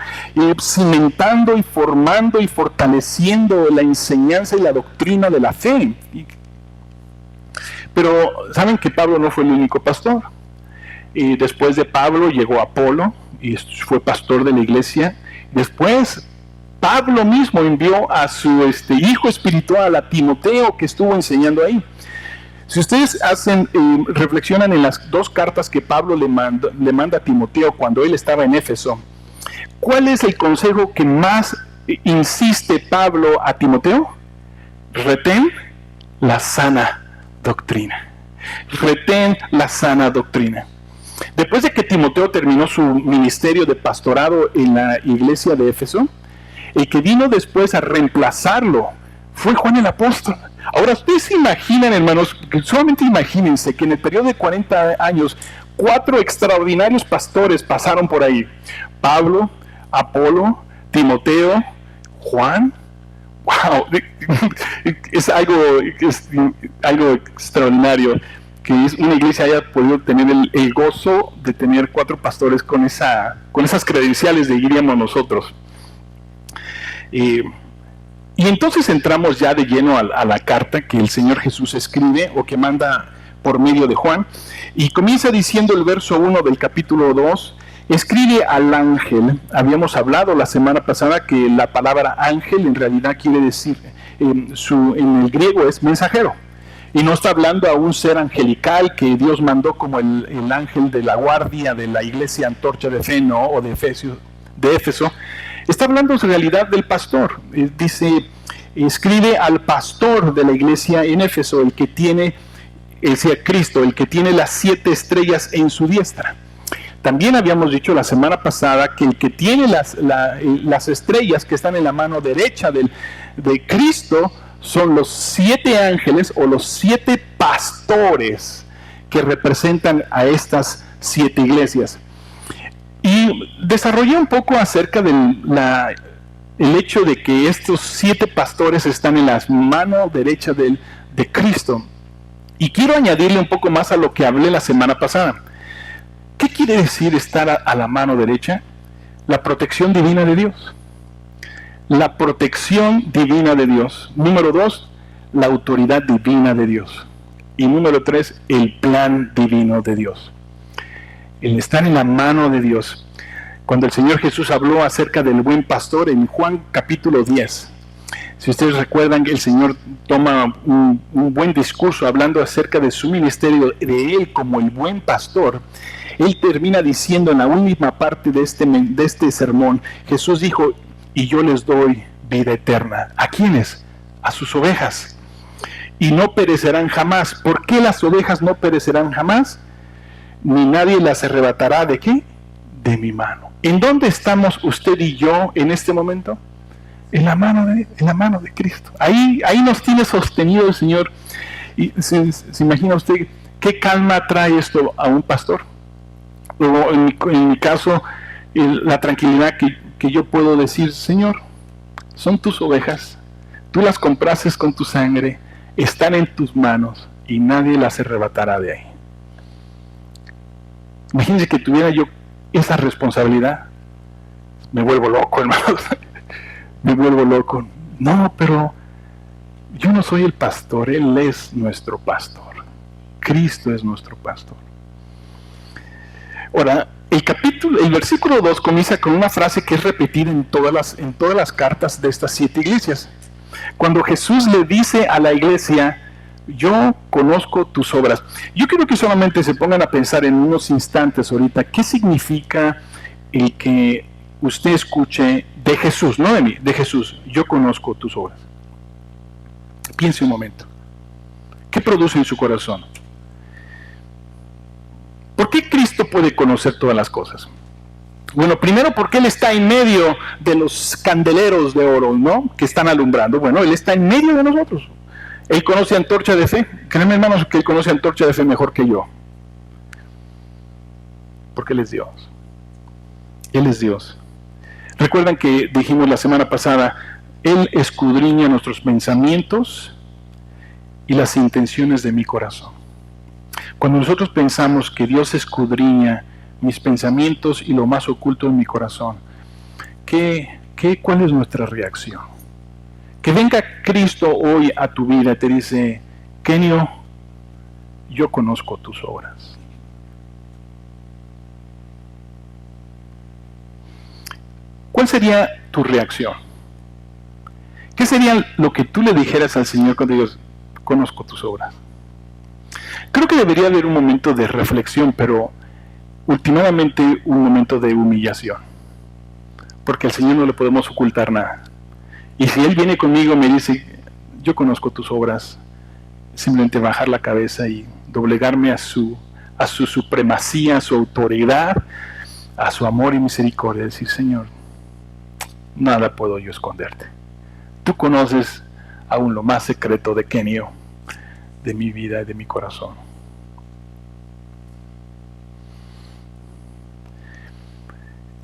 cimentando y formando y fortaleciendo la enseñanza y la doctrina de la fe. Pero saben que Pablo no fue el único pastor. Después de Pablo llegó Apolo y fue pastor de la iglesia. Después Pablo mismo envió a su hijo espiritual, a Timoteo, que estuvo enseñando ahí. Si ustedes reflexionan en las 2 cartas que Pablo le manda a Timoteo cuando él estaba en Éfeso, ¿cuál es el consejo que más insiste Pablo a Timoteo? Retén la sana doctrina. Retén la sana doctrina. Después de que Timoteo terminó su ministerio de pastorado en la iglesia de Éfeso, el que vino después a reemplazarlo fue Juan el apóstol. Ahora, ustedes se imaginan, hermanos, solamente imagínense que en el periodo de 40 años, 4 extraordinarios pastores pasaron por ahí: Pablo, Apolo, Timoteo, Juan. ¡Wow! Es algo extraordinario. que es una iglesia haya podido tener el gozo de tener 4 pastores con esas credenciales, diríamos nosotros. Y entonces entramos ya de lleno a la carta que el Señor Jesús escribe o que manda por medio de Juan, y comienza diciendo el verso 1 del capítulo 2, escribe al ángel. Habíamos hablado la semana pasada que la palabra ángel en realidad quiere decir, en el griego es mensajero, y no está hablando a un ser angelical que Dios mandó como el ángel de la guardia de la iglesia Antorcha de Fe, ¿no? O de Éfeso. Está hablando en realidad del pastor. Dice, escribe al pastor de la iglesia en Éfeso, el que tiene, decía Cristo, el que tiene las 7 estrellas en su diestra. También habíamos dicho la semana pasada que el que tiene las estrellas que están en la mano derecha de Cristo son los 7 ángeles o los 7 pastores que representan a estas 7 iglesias. Y desarrollé un poco acerca del hecho de que estos 7 pastores están en la mano derecha de Cristo. Y quiero añadirle un poco más a lo que hablé la semana pasada. ¿Qué quiere decir estar a la mano derecha? La protección divina de Dios. La protección divina de Dios. Número 2, la autoridad divina de Dios. Y número 3, el plan divino de Dios. El estar en la mano de Dios. Cuando el Señor Jesús habló acerca del buen pastor en Juan capítulo 10, si ustedes recuerdan, el Señor toma un buen discurso hablando acerca de su ministerio, de Él como el buen pastor. Él termina diciendo en la última parte de este sermón, Jesús dijo, y yo les doy vida eterna. ¿A quiénes? A sus ovejas. Y no perecerán jamás. ¿Por qué las ovejas no perecerán jamás? Ni nadie las arrebatará, ¿de qué? De mi mano. ¿En dónde estamos usted y yo en este momento? En la mano de Cristo. Ahí nos tiene sostenido el Señor. Y se imagina usted qué calma trae esto a un pastor. O en mi caso, la tranquilidad que yo puedo decir, Señor, son tus ovejas, tú las compraste con tu sangre, están en tus manos y nadie las arrebatará de ahí. Imagínense que tuviera yo esa responsabilidad. Me vuelvo loco, hermanos. Me vuelvo loco. No, pero yo no soy el pastor, Él es nuestro pastor. Cristo es nuestro pastor. Ahora, el versículo 2 comienza con una frase que es repetida en todas las cartas de estas 7 iglesias. Cuando Jesús le dice a la iglesia, yo conozco tus obras. Yo quiero que solamente se pongan a pensar en unos instantes ahorita, ¿qué significa el que usted escuche de Jesús, no de mí, de Jesús, yo conozco tus obras? Piense un momento. ¿Qué produce en su corazón? ¿Por qué Cristo puede conocer todas las cosas? Bueno, primero porque Él está en medio de los candeleros de oro, ¿no? Que están alumbrando. Bueno, Él está en medio de nosotros. Él conoce Antorcha de Fe. Créanme, hermanos, que Él conoce Antorcha de Fe mejor que yo. Porque Él es Dios. Él es Dios. Recuerdan que dijimos la semana pasada, Él escudriña nuestros pensamientos y las intenciones de mi corazón. Cuando nosotros pensamos que Dios escudriña mis pensamientos y lo más oculto de mi corazón, ¿cuál es nuestra reacción? Que venga Cristo hoy a tu vida y te dice, Kenio, yo conozco tus obras. ¿Cuál sería tu reacción? ¿Qué sería lo que tú le dijeras al Señor cuando digas, conozco tus obras? Creo que debería haber un momento de reflexión, pero últimamente un momento de humillación. Porque al Señor no le podemos ocultar nada. Y si Él viene conmigo y me dice, yo conozco tus obras, simplemente bajar la cabeza y doblegarme a su supremacía, a su autoridad, a su amor y misericordia. Decir, Señor, nada puedo yo esconderte. Tú conoces aún lo más secreto de Kenio, de mi vida y de mi corazón.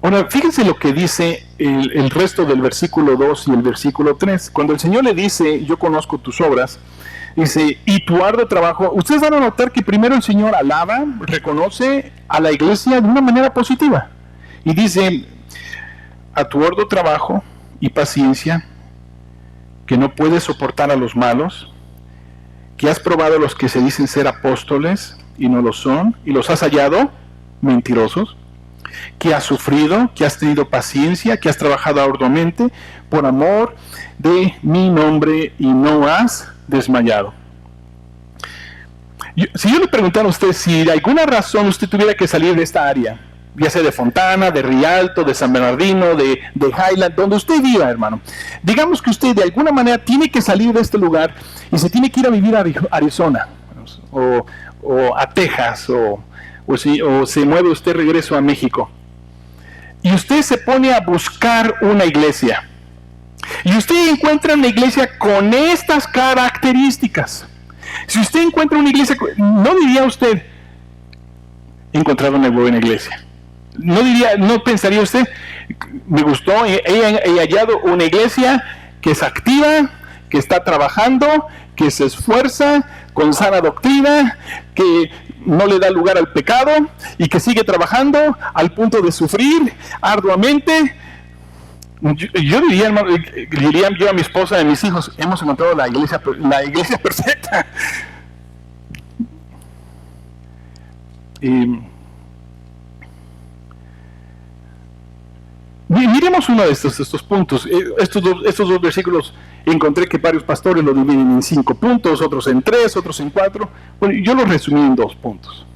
Ahora, fíjense lo que dice el resto del versículo 2 y el versículo 3. Cuando el Señor le dice, yo conozco tus obras, dice, y tu arduo trabajo, ustedes van a notar que primero el Señor alaba, reconoce a la iglesia de una manera positiva. Y dice, a tu arduo trabajo y paciencia, que no puedes soportar a los malos, que has probado a los que se dicen ser apóstoles y no lo son, y los has hallado mentirosos, que has sufrido, que has tenido paciencia, que has trabajado arduamente por amor de mi nombre y no has desmayado. Si yo le preguntara a usted si de alguna razón usted tuviera que salir de esta área, ya sea de Fontana, de Rialto, de San Bernardino, de Highland, donde usted viva, hermano, digamos que usted de alguna manera tiene que salir de este lugar y se tiene que ir a vivir a Arizona o a Texas o se mueve usted regreso a México y usted se pone a buscar una iglesia y usted encuentra una iglesia con estas características. Si usted encuentra una iglesia, ¿no diría usted encontrar una buena iglesia? No pensaría usted, me gustó, he hallado una iglesia que es activa, que está trabajando, que se esfuerza con sana doctrina, que no le da lugar al pecado y que sigue trabajando al punto de sufrir arduamente. Yo diría, hermano, diría yo a mi esposa y a mis hijos, hemos encontrado la iglesia perfecta. Miremos uno de estos puntos. Estos dos versículos, encontré que varios pastores lo dividen en 5 puntos, otros en 3, otros en 4. Bueno, yo lo resumí en 2 puntos.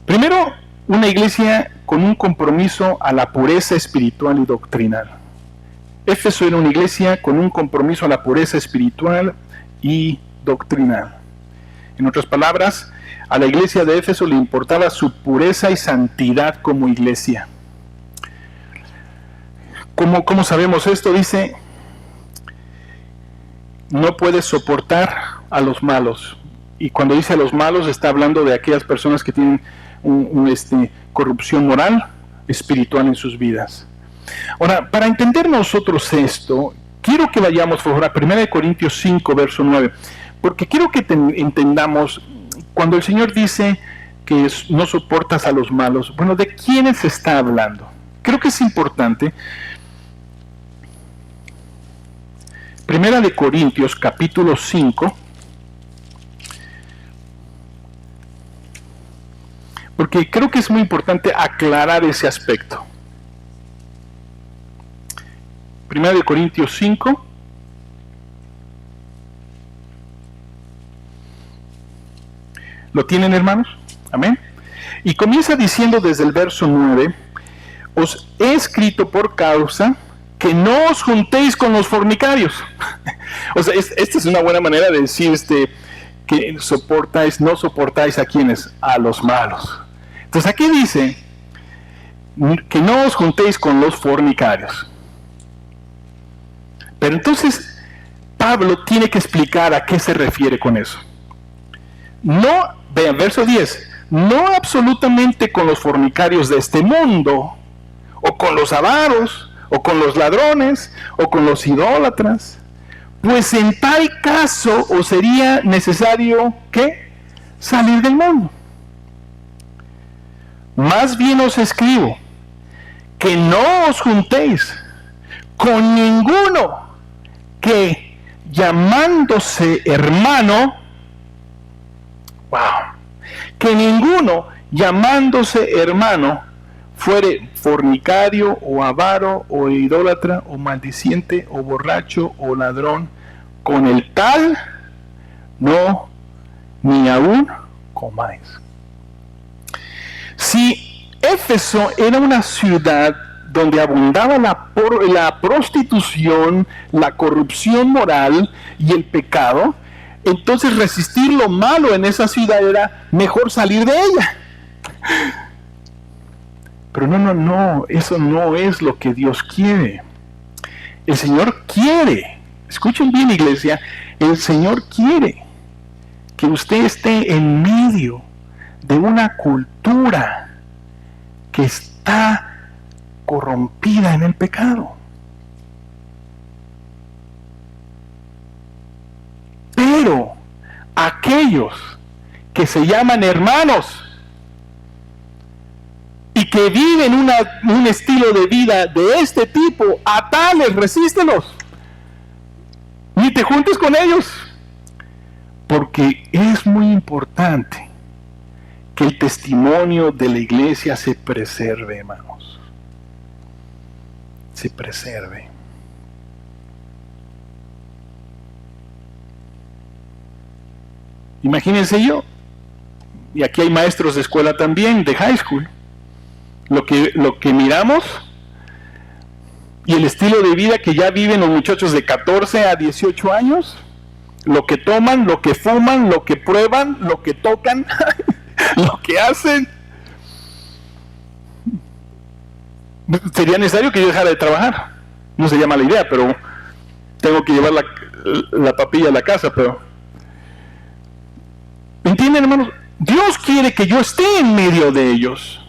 Primero, una iglesia con un compromiso a la pureza espiritual y doctrinal. Éfeso era una iglesia con un compromiso a la pureza espiritual y doctrinal. En otras palabras, a la iglesia de Éfeso le importaba su pureza y santidad como iglesia. ¿Cómo sabemos esto? Dice, no puedes soportar a los malos. Y cuando dice a los malos, está hablando de aquellas personas que tienen corrupción moral, espiritual en sus vidas. Ahora, para entender nosotros esto, quiero que vayamos por favor a 1 Corintios 5, verso 9, porque quiero que entendamos, cuando el Señor dice que no soportas a los malos, bueno, ¿de quiénes está hablando? Creo que es importante. 1 Corintios, capítulo 5, porque creo que es muy importante aclarar ese aspecto. 1 Corintios 5, ¿lo tienen, hermanos? Amén. Y comienza diciendo desde el verso 9, os he escrito por causa que no os juntéis con los fornicarios. O sea, esta es una buena manera de decir que no soportáis a quienes, a los malos. Entonces aquí dice que no os juntéis con los fornicarios. Pero entonces Pablo tiene que explicar a qué se refiere con eso. No, vean, verso 10, no absolutamente con los fornicarios de este mundo, o con los avaros, o con los ladrones, o con los idólatras, pues en tal caso os sería necesario, ¿qué? Salir del mundo. Más bien os escribo, que no os juntéis con ninguno que llamándose hermano, que ninguno llamándose hermano fuere fornicario o avaro o idólatra o maldiciente o borracho o ladrón, con el tal no ni aún comáis. Si Éfeso era una ciudad donde abundaba la prostitución, la corrupción moral y el pecado, entonces resistir lo malo en esa ciudad era mejor salir de ella. Pero no, eso no es lo que Dios quiere. El Señor quiere, escuchen bien, iglesia, el Señor quiere que usted esté en medio de una cultura que está corrompida en el pecado. Pero aquellos que se llaman hermanos y que viven un estilo de vida de este tipo, a tales resístelos. Ni te juntes con ellos, porque es muy importante que el testimonio de la iglesia se preserve, hermanos. Se preserve. Imagínense yo, y aquí hay maestros de escuela también, de high school, lo que miramos y el estilo de vida que ya viven los muchachos de 14 a 18 años, lo que toman, lo que fuman, lo que prueban, lo que tocan, lo que hacen. Sería necesario que yo dejara de trabajar. No se llama la idea, pero tengo que llevar la papilla a la casa, pero... ¿Entienden, hermanos? Dios quiere que yo esté en medio de ellos.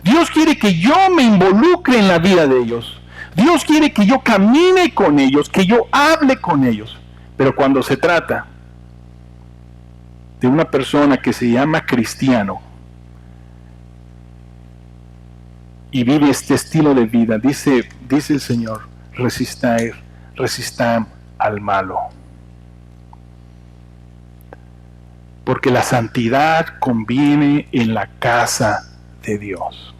Dios quiere que yo me involucre en la vida de ellos. Dios quiere que yo camine con ellos, que yo hable con ellos. Pero cuando se trata de una persona que se llama cristiano y vive este estilo de vida, dice el Señor, resistan al malo. Porque la santidad conviene en la casa de Dios.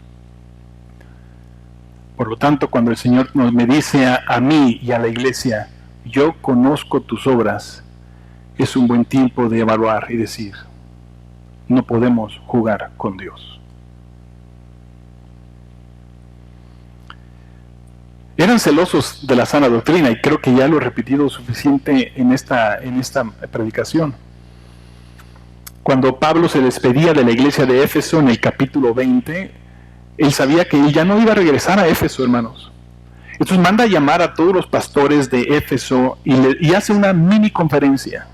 Por lo tanto, cuando el Señor me dice a mí y a la iglesia, yo conozco tus obras, es un buen tiempo de evaluar y decir, no podemos jugar con Dios. Eran celosos de la sana doctrina, y creo que ya lo he repetido suficiente en esta predicación. Cuando Pablo se despedía de la iglesia de Éfeso en el capítulo 20, él sabía que él ya no iba a regresar a Éfeso, hermanos. Entonces manda a llamar a todos los pastores de Éfeso y hace una mini conferencia.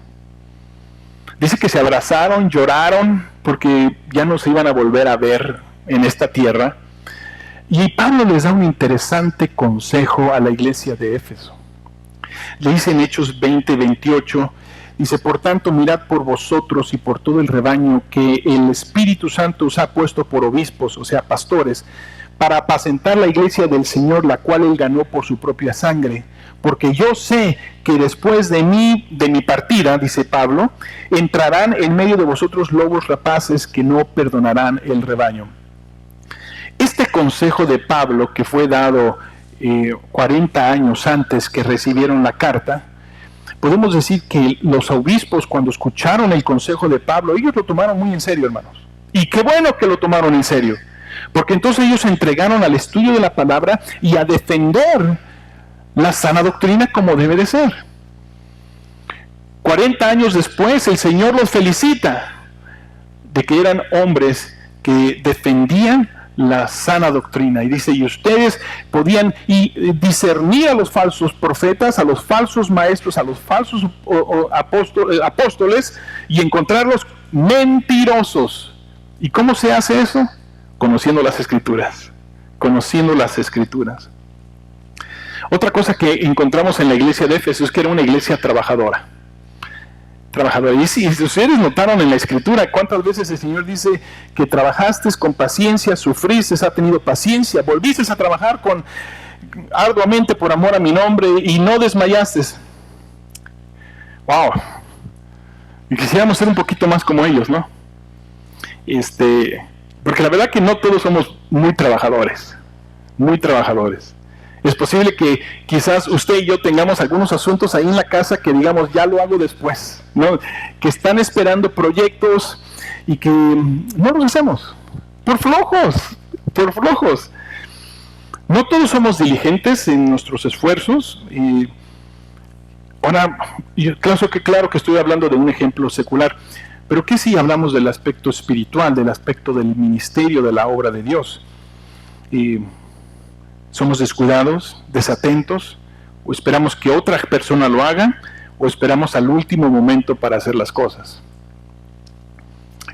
Dice que se abrazaron, lloraron, porque ya no se iban a volver a ver en esta tierra. Y Pablo les da un interesante consejo a la iglesia de Éfeso. Le dice en Hechos 20:28, dice, por tanto, mirad por vosotros y por todo el rebaño que el Espíritu Santo os ha puesto por obispos, o sea, pastores, para apacentar la iglesia del Señor, la cual él ganó por su propia sangre. Porque yo sé que después de mi partida, dice Pablo, entrarán en medio de vosotros lobos rapaces que no perdonarán el rebaño. Este consejo de Pablo, que fue dado 40 años antes que recibieron la carta, podemos decir que los obispos, cuando escucharon el consejo de Pablo, ellos lo tomaron muy en serio, hermanos. Y qué bueno que lo tomaron en serio, porque entonces ellos se entregaron al estudio de la palabra y a defender la sana doctrina como debe de ser. 40 años después, el Señor los felicita de que eran hombres que defendían la sana doctrina, y dice, y ustedes podían discernir a los falsos profetas, a los falsos maestros, a los falsos apóstoles, y encontrarlos mentirosos. ¿Y cómo se hace eso? Conociendo las Escrituras. Conociendo las Escrituras. Otra cosa que encontramos en la iglesia de Éfeso es que era una iglesia trabajadora. Y si ustedes notaron en la Escritura cuántas veces el Señor dice que trabajaste con paciencia, sufriste, has tenido paciencia, volviste a trabajar arduamente por amor a mi nombre y no desmayaste. Wow. Y quisiéramos ser un poquito más como ellos, ¿no? Porque la verdad que no todos somos muy trabajadores. Es posible que quizás usted y yo tengamos algunos asuntos ahí en la casa que digamos, ya lo hago después, ¿no? Que están esperando proyectos y que no los hacemos, por flojos. No todos somos diligentes en nuestros esfuerzos. Y ahora, claro que estoy hablando de un ejemplo secular, pero ¿qué si hablamos del aspecto espiritual, del aspecto del ministerio, de la obra de Dios? ¿Somos descuidados, desatentos? ¿O esperamos que otra persona lo haga? ¿O esperamos al último momento para hacer las cosas?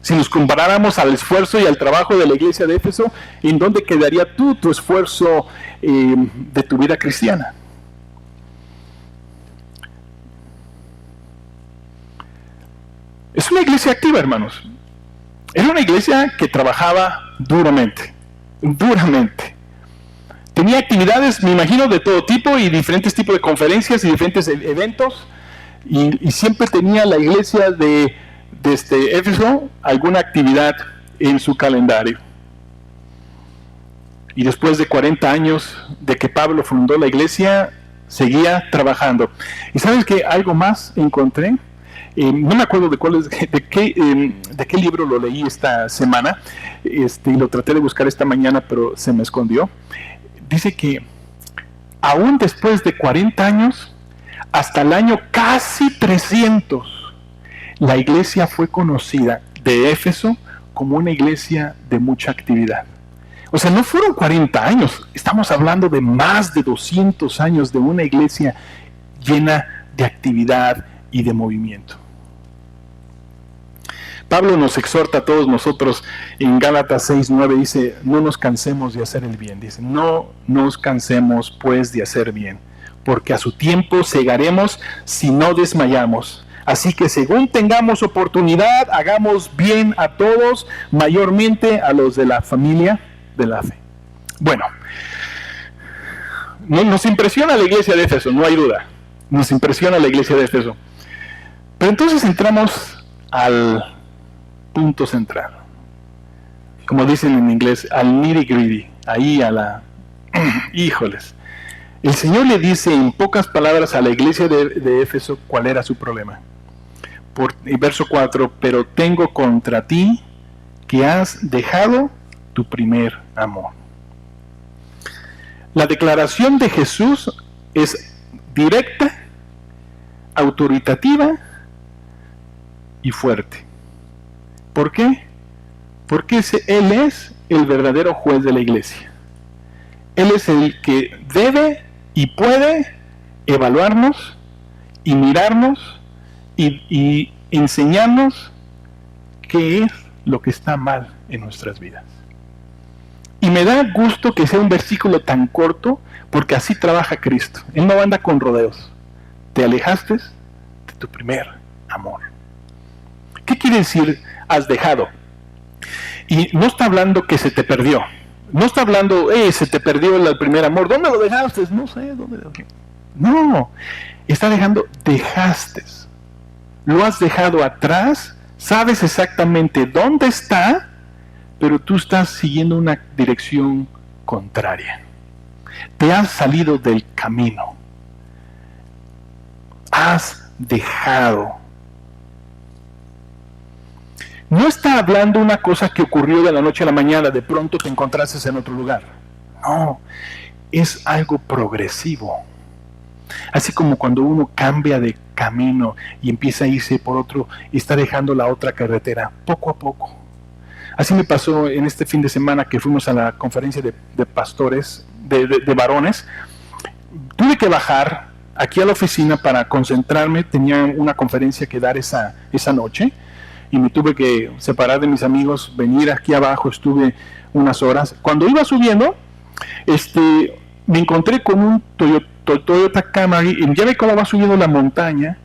Si nos comparáramos al esfuerzo y al trabajo de la iglesia de Éfeso, ¿en dónde quedaría tu esfuerzo de tu vida cristiana? Es una iglesia activa, hermanos. Era una iglesia que trabajaba duramente. Tenía actividades, me imagino, de todo tipo y diferentes tipos de conferencias y diferentes eventos. Y siempre tenía la iglesia de Éfeso alguna actividad en su calendario. Y después de 40 años de que Pablo fundó la iglesia, seguía trabajando. ¿Y sabes qué? Algo más encontré. No me acuerdo de qué libro lo leí esta semana, y lo traté de buscar esta mañana, pero se me escondió. Dice que aún después de 40 años, hasta el año casi 300, la iglesia fue conocida de Éfeso como una iglesia de mucha actividad. O sea, no fueron 40 años, estamos hablando de más de 200 años de una iglesia llena de actividad y de movimiento. Pablo nos exhorta a todos nosotros en Gálatas 6:9, dice, no nos cansemos de hacer el bien. Dice, no nos cansemos pues de hacer bien, porque a su tiempo segaremos si no desmayamos. Así que según tengamos oportunidad, hagamos bien a todos, mayormente a los de la familia de la fe. Bueno, nos impresiona la iglesia de Éfeso, no hay duda. Nos impresiona la iglesia de Éfeso. Pero entonces entramos al punto central, como dicen en inglés, al nitty gritty, ahí a la... híjoles. El Señor le dice en pocas palabras a la iglesia de Éfeso cuál era su problema. En verso 4, pero tengo contra ti que has dejado tu primer amor. La declaración de Jesús es directa, autoritativa y fuerte. ¿Por qué? Porque Él es el verdadero juez de la iglesia. Él es el que debe y puede evaluarnos y mirarnos y enseñarnos qué es lo que está mal en nuestras vidas. Y me da gusto que sea un versículo tan corto, porque así trabaja Cristo. Él no anda con rodeos. Te alejaste de tu primer amor. ¿Qué quiere decir has dejado? Y no está hablando que se te perdió. No está hablando, se te perdió el primer amor. ¿Dónde lo dejaste? No sé, ¿dónde lo dejaste? No, está dejaste. Lo has dejado atrás, sabes exactamente dónde está, pero tú estás siguiendo una dirección contraria. Te has salido del camino. Has dejado. No está hablando una cosa que ocurrió de la noche a la mañana, de pronto te encontraste en otro lugar. No, es algo progresivo. Así como cuando uno cambia de camino y empieza a irse por otro y está dejando la otra carretera, poco a poco. Así me pasó en este fin de semana que fuimos a la conferencia de pastores, de varones. Tuve que bajar aquí a la oficina para concentrarme, tenía una conferencia que dar esa noche. Y me tuve que separar de mis amigos, venir aquí abajo, estuve unas horas. Cuando iba subiendo, me encontré con un Toyota Camry, y ya ve cómo va subiendo la montaña.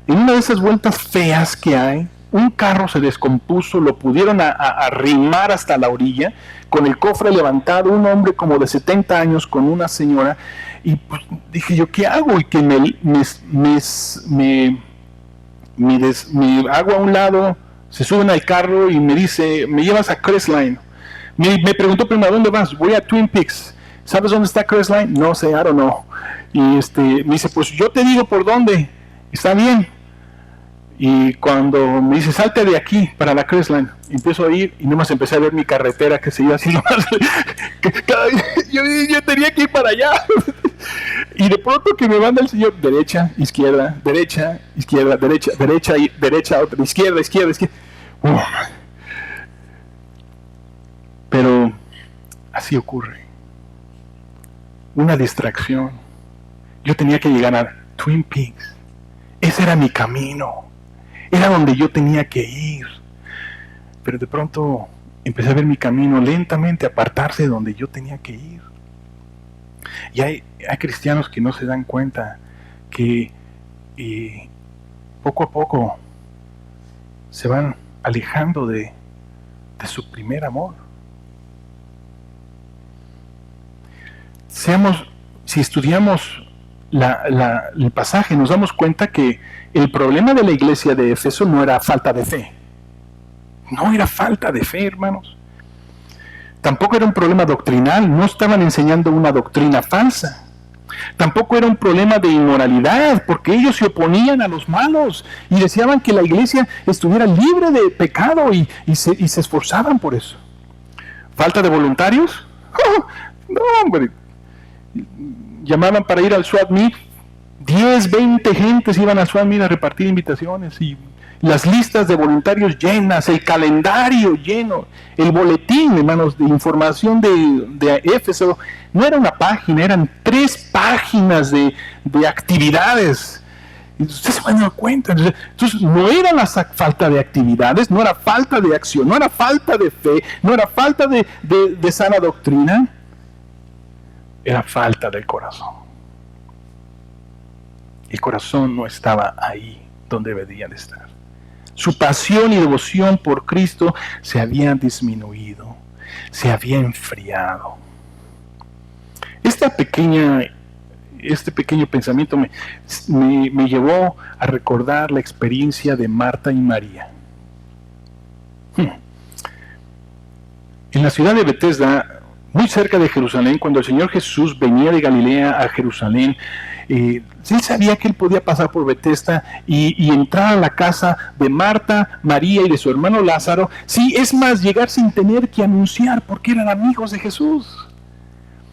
En una de esas vueltas feas que hay, un carro se descompuso, lo pudieron arrimar hasta la orilla, con el cofre levantado, un hombre como de 70 años con una señora, y pues dije yo, ¿qué hago? Y que me hago a un lado, se suben al carro y me dice, me llevas a Crestline. Me preguntó primero, ¿dónde vas? Voy a Twin Peaks. ¿Sabes dónde está Crestline? No sé, I don't know. Y me dice, pues yo te digo por dónde. Está bien. Y cuando me dice, salte de aquí para la Crestline, empiezo a ir y nomás empecé a ver mi carretera que se iba así nomás. yo tenía que ir para allá. Y de pronto que me manda el Señor, derecha, izquierda, derecha, izquierda, derecha, derecha, derecha, otra, izquierda, izquierda, izquierda. Pero así ocurre. Una distracción. Yo tenía que llegar a Twin Peaks. Ese era mi camino. Era donde yo tenía que ir. Pero de pronto empecé a ver mi camino lentamente apartarse de donde yo tenía que ir. Y hay cristianos que no se dan cuenta que poco a poco se van alejando de su primer amor. Si estudiamos el pasaje, nos damos cuenta que el problema de la iglesia de Éfeso no era falta de fe. No era falta de fe, hermanos. Tampoco era un problema doctrinal, no estaban enseñando una doctrina falsa. Tampoco era un problema de inmoralidad, porque ellos se oponían a los malos y deseaban que la iglesia estuviera libre de pecado y se esforzaban por eso. ¿Falta de voluntarios? Oh, no, hombre. Llamaban para ir al SWAT Meet, 10, 20 gentes iban al SWAT Meet a repartir invitaciones y las listas de voluntarios llenas, el calendario lleno, el boletín, hermanos, de información de Éfeso, no era una página, eran 3 páginas de actividades. Ustedes se van a dar cuenta. Entonces no era la falta de actividades, no era falta de acción, no era falta de fe, no era falta de sana doctrina, era falta del corazón. El corazón no estaba ahí donde debería de estar. Su pasión y devoción por Cristo se habían disminuido, se había enfriado. Este pequeño pensamiento me llevó a recordar la experiencia de Marta y María. En la ciudad de Betesda, muy cerca de Jerusalén, cuando el Señor Jesús venía de Galilea a Jerusalén, él sabía que él podía pasar por Betesda y entrar a la casa de Marta, María y de su hermano Lázaro. Sí, es más, llegar sin tener que anunciar, porque eran amigos de Jesús.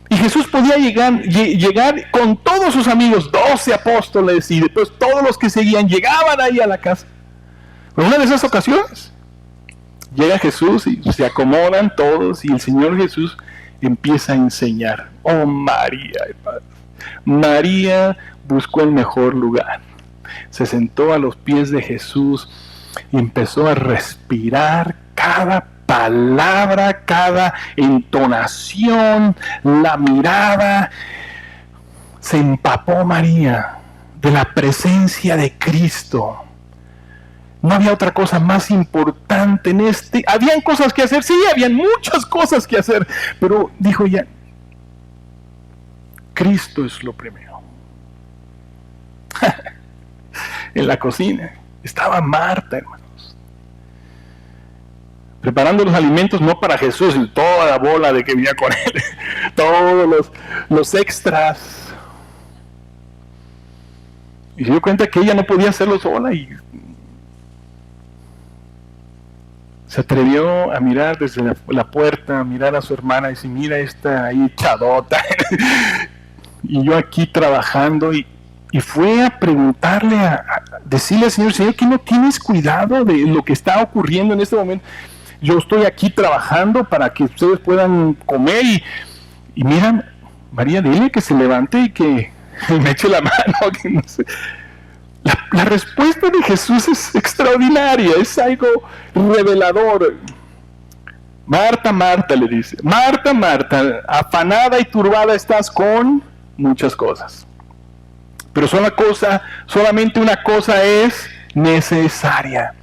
Y Jesús podía llegar con todos sus amigos, 12 apóstoles, y después todos los que seguían llegaban ahí a la casa. Pero una de esas ocasiones, llega Jesús y se acomodan todos, y el Señor Jesús empieza a enseñar. Oh, María, hermano. María buscó el mejor lugar. Se sentó a los pies de Jesús y empezó a respirar cada palabra, cada entonación, la mirada. Se empapó María de la presencia de Cristo. No había otra cosa más importante en habían cosas que hacer, sí, habían muchas cosas que hacer, pero dijo ella, Cristo es lo primero. En la cocina estaba Marta, hermanos, preparando los alimentos no para Jesús, sino toda la bola de que venía con él, todos los extras. Y se dio cuenta que ella no podía hacerlo sola y se atrevió a mirar desde la puerta, a mirar a su hermana y decir, mira esta ahí echadota. Y yo aquí trabajando y fue a preguntarle, a decirle al Señor, ¿que no tienes cuidado de lo que está ocurriendo en este momento? Yo estoy aquí trabajando para que ustedes puedan comer y miran, María, dile que se levante y que me eche la mano, que no sé. La respuesta de Jesús es extraordinaria, es algo revelador. Marta, Marta, le dice, Marta, Marta, afanada y turbada estás con muchas cosas. Pero solamente una cosa es necesaria.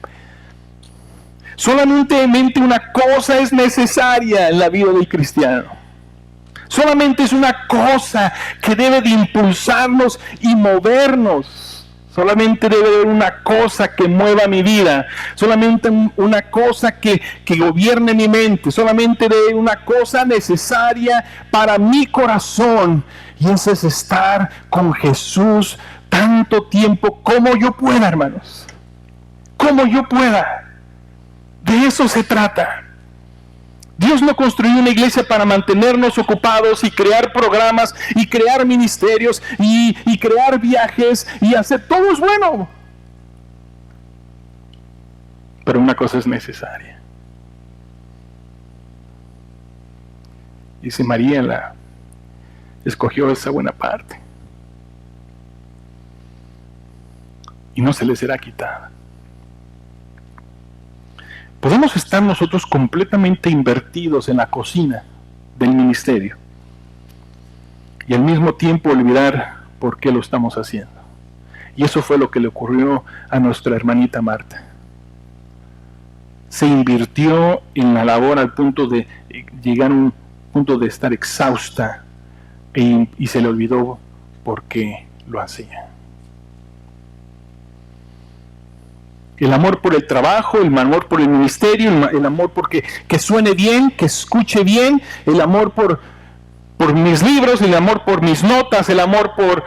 Solamente una cosa es necesaria en la vida del cristiano. Solamente es una cosa que debe de impulsarnos y movernos. Solamente debe haber una cosa que mueva mi vida. Solamente una cosa que gobierne mi mente. Solamente debe haber una cosa necesaria para mi corazón. Y ese es estar con Jesús tanto tiempo como yo pueda, hermanos. Como yo pueda. De eso se trata. Dios no construyó una iglesia para mantenernos ocupados y crear programas y crear ministerios y crear viajes y hacer todo es bueno. Pero una cosa es necesaria. Dice María, escogió esa buena parte y no se le será quitada. Podemos estar nosotros completamente invertidos en la cocina del ministerio y al mismo tiempo olvidar por qué lo estamos haciendo. Y eso fue lo que le ocurrió a nuestra hermanita Marta. Se invirtió en la labor al punto de llegar a un punto de estar exhausta y se le olvidó por qué lo hacía. El amor por el trabajo, el amor por el ministerio, el amor porque que suene bien, que escuche bien, el amor por mis libros, el amor por mis notas, el amor por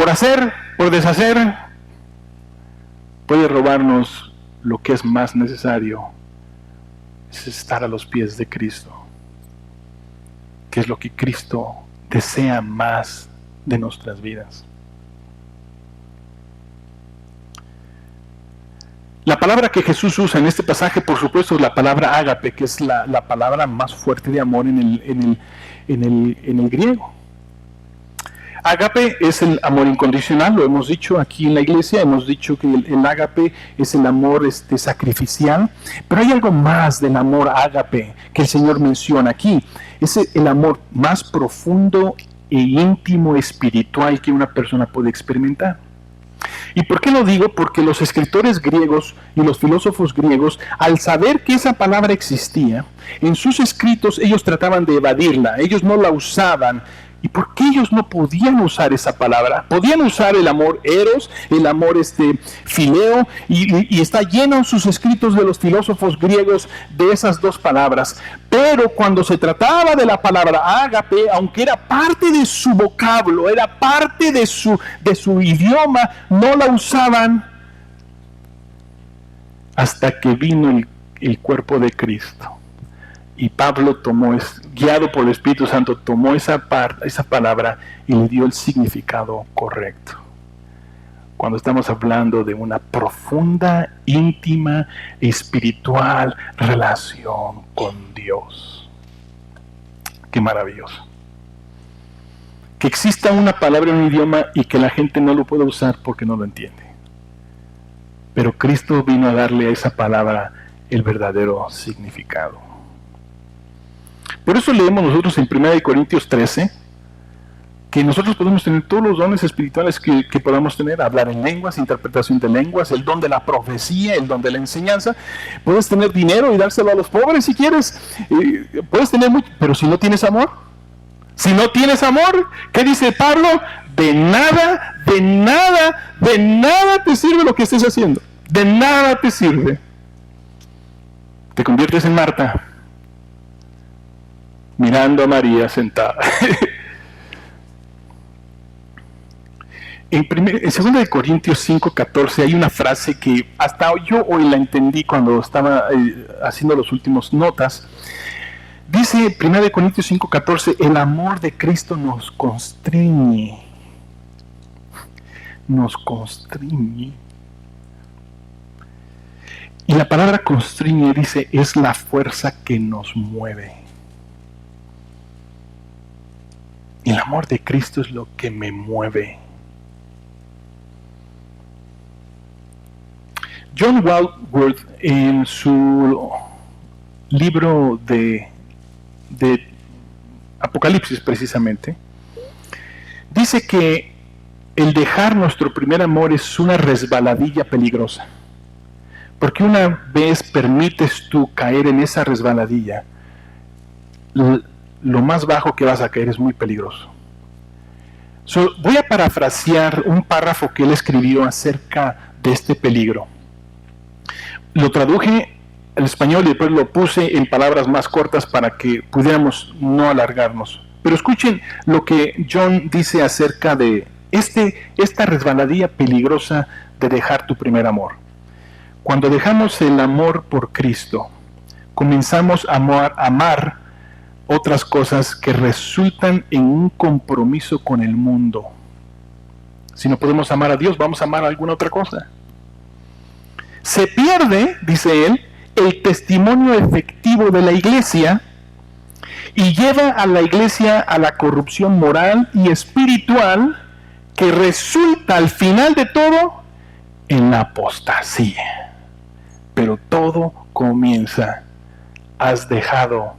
hacer, por deshacer, puede robarnos lo que es más necesario, es estar a los pies de Cristo, que es lo que Cristo desea más de nuestras vidas. La palabra que Jesús usa en este pasaje, por supuesto, es la palabra ágape, que es la palabra más fuerte de amor en el griego. Ágape es el amor incondicional, lo hemos dicho aquí en la iglesia, hemos dicho que el ágape es el amor sacrificial, pero hay algo más del amor ágape que el Señor menciona aquí. Es el amor más profundo e íntimo espiritual que una persona puede experimentar. ¿Y por qué lo digo? Porque los escritores griegos y los filósofos griegos, al saber que esa palabra existía, en sus escritos ellos trataban de evadirla, ellos no la usaban. ¿Y por qué ellos no podían usar esa palabra? Podían usar el amor eros, el amor fileo, y está lleno en sus escritos de los filósofos griegos de esas dos palabras. Pero cuando se trataba de la palabra ágape, aunque era parte de su vocablo, era parte de su idioma, no la usaban hasta que vino el cuerpo de Cristo. Y Pablo guiado por el Espíritu Santo, tomó esa palabra y le dio el significado correcto. Cuando estamos hablando de una profunda, íntima, espiritual relación con Dios. Qué maravilloso. Que exista una palabra en un idioma y que la gente no lo pueda usar porque no lo entiende. Pero Cristo vino a darle a esa palabra el verdadero significado. Por eso leemos nosotros en 1 Corintios 13 que nosotros podemos tener todos los dones espirituales que podamos tener, hablar en lenguas, interpretación de lenguas, el don de la profecía, el don de la enseñanza. Puedes tener dinero y dárselo a los pobres si quieres, puedes tener mucho, pero si no tienes amor, ¿qué dice Pablo? De nada te sirve lo que estés haciendo, de nada te sirve. Te conviertes en Marta, mirando a María sentada. En 2 Corintios 5:14 hay una frase que hasta yo hoy la entendí cuando estaba haciendo las últimas notas. Dice 1 Corintios 5:14, el amor de Cristo nos constriñe. Nos constriñe. Y la palabra constriñe, dice, es la fuerza que nos mueve. El amor de Cristo es lo que me mueve. John Walworth, en su libro de Apocalipsis precisamente, dice que el dejar nuestro primer amor es una resbaladilla peligrosa. Porque una vez permites tú caer en esa resbaladilla, lo más bajo que vas a caer es muy peligroso. Voy a parafrasear un párrafo que él escribió acerca de este peligro. Lo traduje al español y después lo puse en palabras más cortas para que pudiéramos no alargarnos. Pero escuchen lo que John dice acerca de esta resbaladilla peligrosa de dejar tu primer amor. Cuando dejamos el amor por Cristo, comenzamos a amar otras cosas que resultan en un compromiso con el mundo. Si no podemos amar a Dios, vamos a amar a alguna otra cosa. Se pierde, dice él, el testimonio efectivo de la iglesia y lleva a la iglesia a la corrupción moral y espiritual que resulta al final de todo en la apostasía. pero todo comienza. Has dejado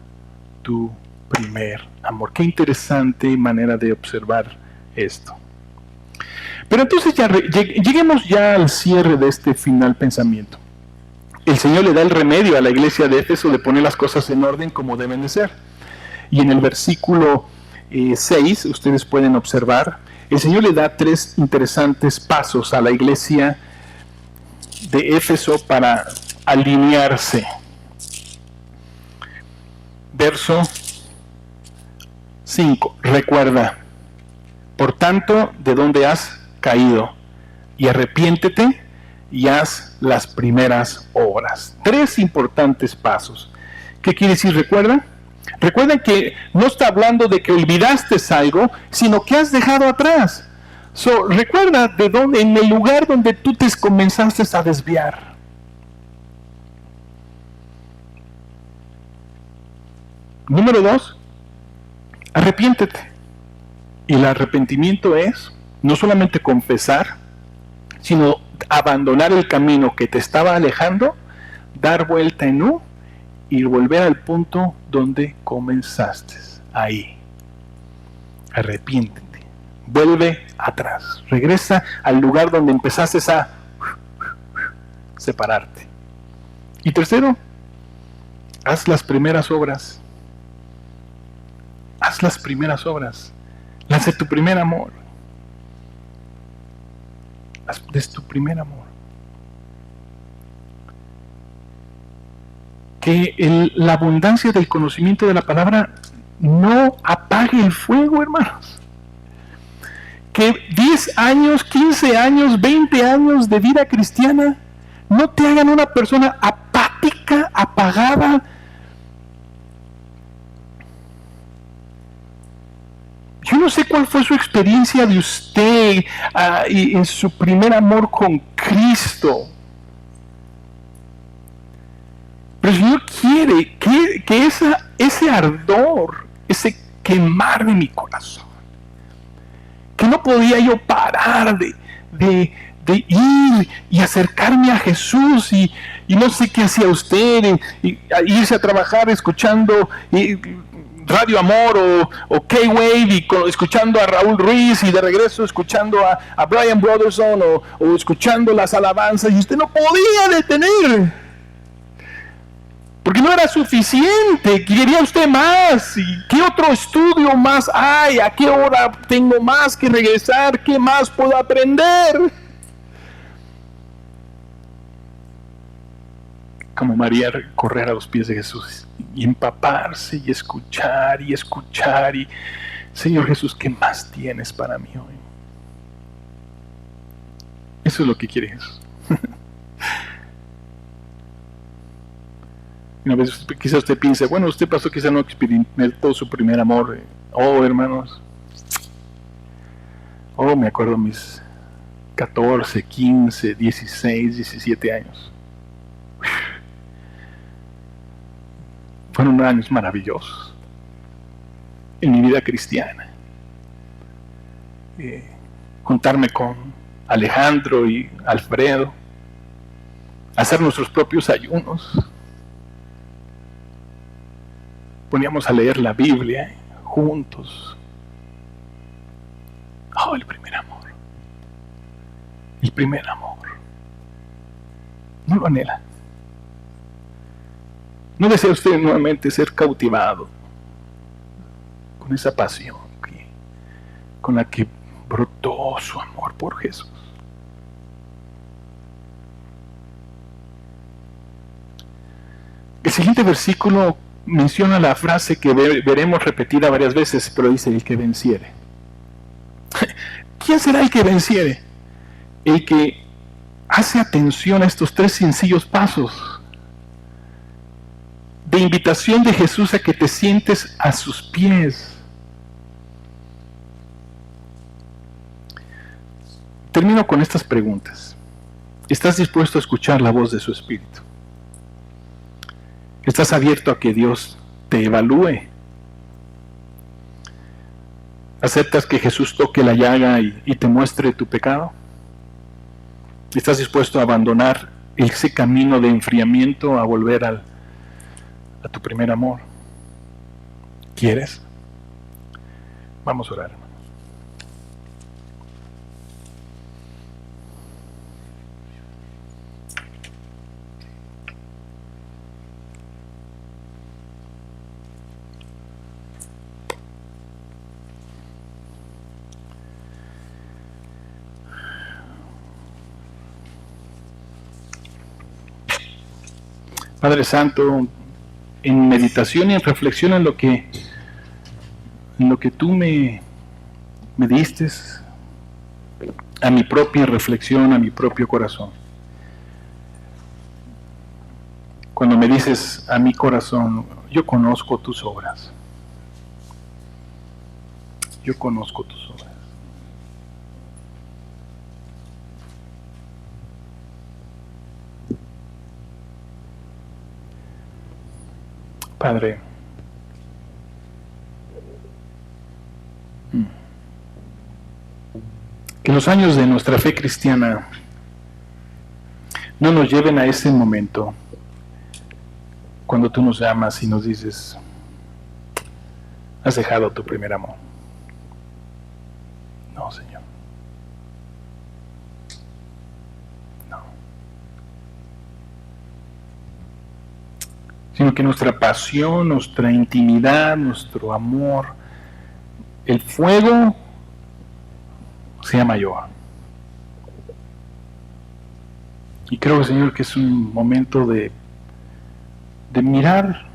tu primer amor. Qué interesante manera de observar esto. Pero entonces lleguemos ya al cierre de este final pensamiento. El Señor le da el remedio a la iglesia de Éfeso de poner las cosas en orden como deben de ser. Y en el versículo 6, ustedes pueden observar, el Señor le da 3 interesantes pasos a la iglesia de Éfeso para alinearse. Verso 5, recuerda, por tanto, de dónde has caído, y arrepiéntete y haz las primeras obras. 3 importantes pasos. ¿Qué quiere decir? ¿Recuerdan? Recuerden que no está hablando de que olvidaste algo, sino que has dejado atrás. Recuerda de dónde, en el lugar donde tú te comenzaste a desviar. Número 2, arrepiéntete. Y el arrepentimiento es no solamente confesar, sino abandonar el camino que te estaba alejando, dar vuelta en U y volver al punto donde comenzaste. Ahí. Arrepiéntete. Vuelve atrás. Regresa al lugar donde empezaste a separarte. Y tercero, haz las primeras obras. Haz las primeras obras. Las de tu primer amor. Las de tu primer amor. Que la abundancia del conocimiento de la palabra no apague el fuego, hermanos. Que 10 años, 15 años, 20 años de vida cristiana no te hagan una persona apática, apagada. Yo no sé cuál fue su experiencia de usted y en su primer amor con Cristo. Pero el Señor quiere que ese ardor, ese quemar de mi corazón, que no podía yo parar de ir y acercarme a Jesús y no sé qué hacía usted, y irse a trabajar escuchando Radio Amor o K-Wave y escuchando a Raúl Ruiz y de regreso escuchando a Brian Brotherson o escuchando las alabanzas y usted no podía detener. Porque no era suficiente, quería usted más. ¿Y qué otro estudio más hay? ¿A qué hora tengo más que regresar? ¿Qué más puedo aprender? Como María, correr a los pies de Jesús y empaparse y escuchar. Y Señor Jesús, ¿qué más tienes para mí hoy? Eso es lo que quiere Jesús. Una vez quizás usted piense, bueno, usted pasó, quizás no experimentó su primer amor. Oh, hermanos. Oh, me acuerdo mis 14, 15, 16, 17 años. Fueron años maravillosos en mi vida cristiana. Juntarme con Alejandro y Alfredo, hacer nuestros propios ayunos. Poníamos a leer la Biblia juntos. Oh, el primer amor. El primer amor. No lo anhela. ¿No desea usted nuevamente ser cautivado con esa pasión con la que brotó su amor por Jesús? El siguiente versículo menciona la frase que veremos repetida varias veces, pero dice: el que venciere. ¿Quién será el que venciere? El que hace atención a estos 3 sencillos pasos de invitación de Jesús a que te sientes a sus pies. Termino con estas preguntas. ¿Estás dispuesto a escuchar la voz de su Espíritu? ¿Estás abierto a que Dios te evalúe? ¿Aceptas que Jesús toque la llaga y te muestre tu pecado? ¿Estás dispuesto a abandonar ese camino de enfriamiento a volver a tu primer amor. ¿Quieres? Vamos a orar, hermanos. Padre Santo, en meditación y en reflexión en lo que tú me diste, a mi propia reflexión, a mi propio corazón. Cuando me dices a mi corazón, yo conozco tus obras. Yo conozco tus obras. Padre, que los años de nuestra fe cristiana no nos lleven a ese momento cuando tú nos llamas y nos dices, has dejado tu primer amor. No, Señor. No. Sino que nuestra pasión, nuestra intimidad, nuestro amor, el fuego sea mayor. Y creo, Señor, que es un momento de mirar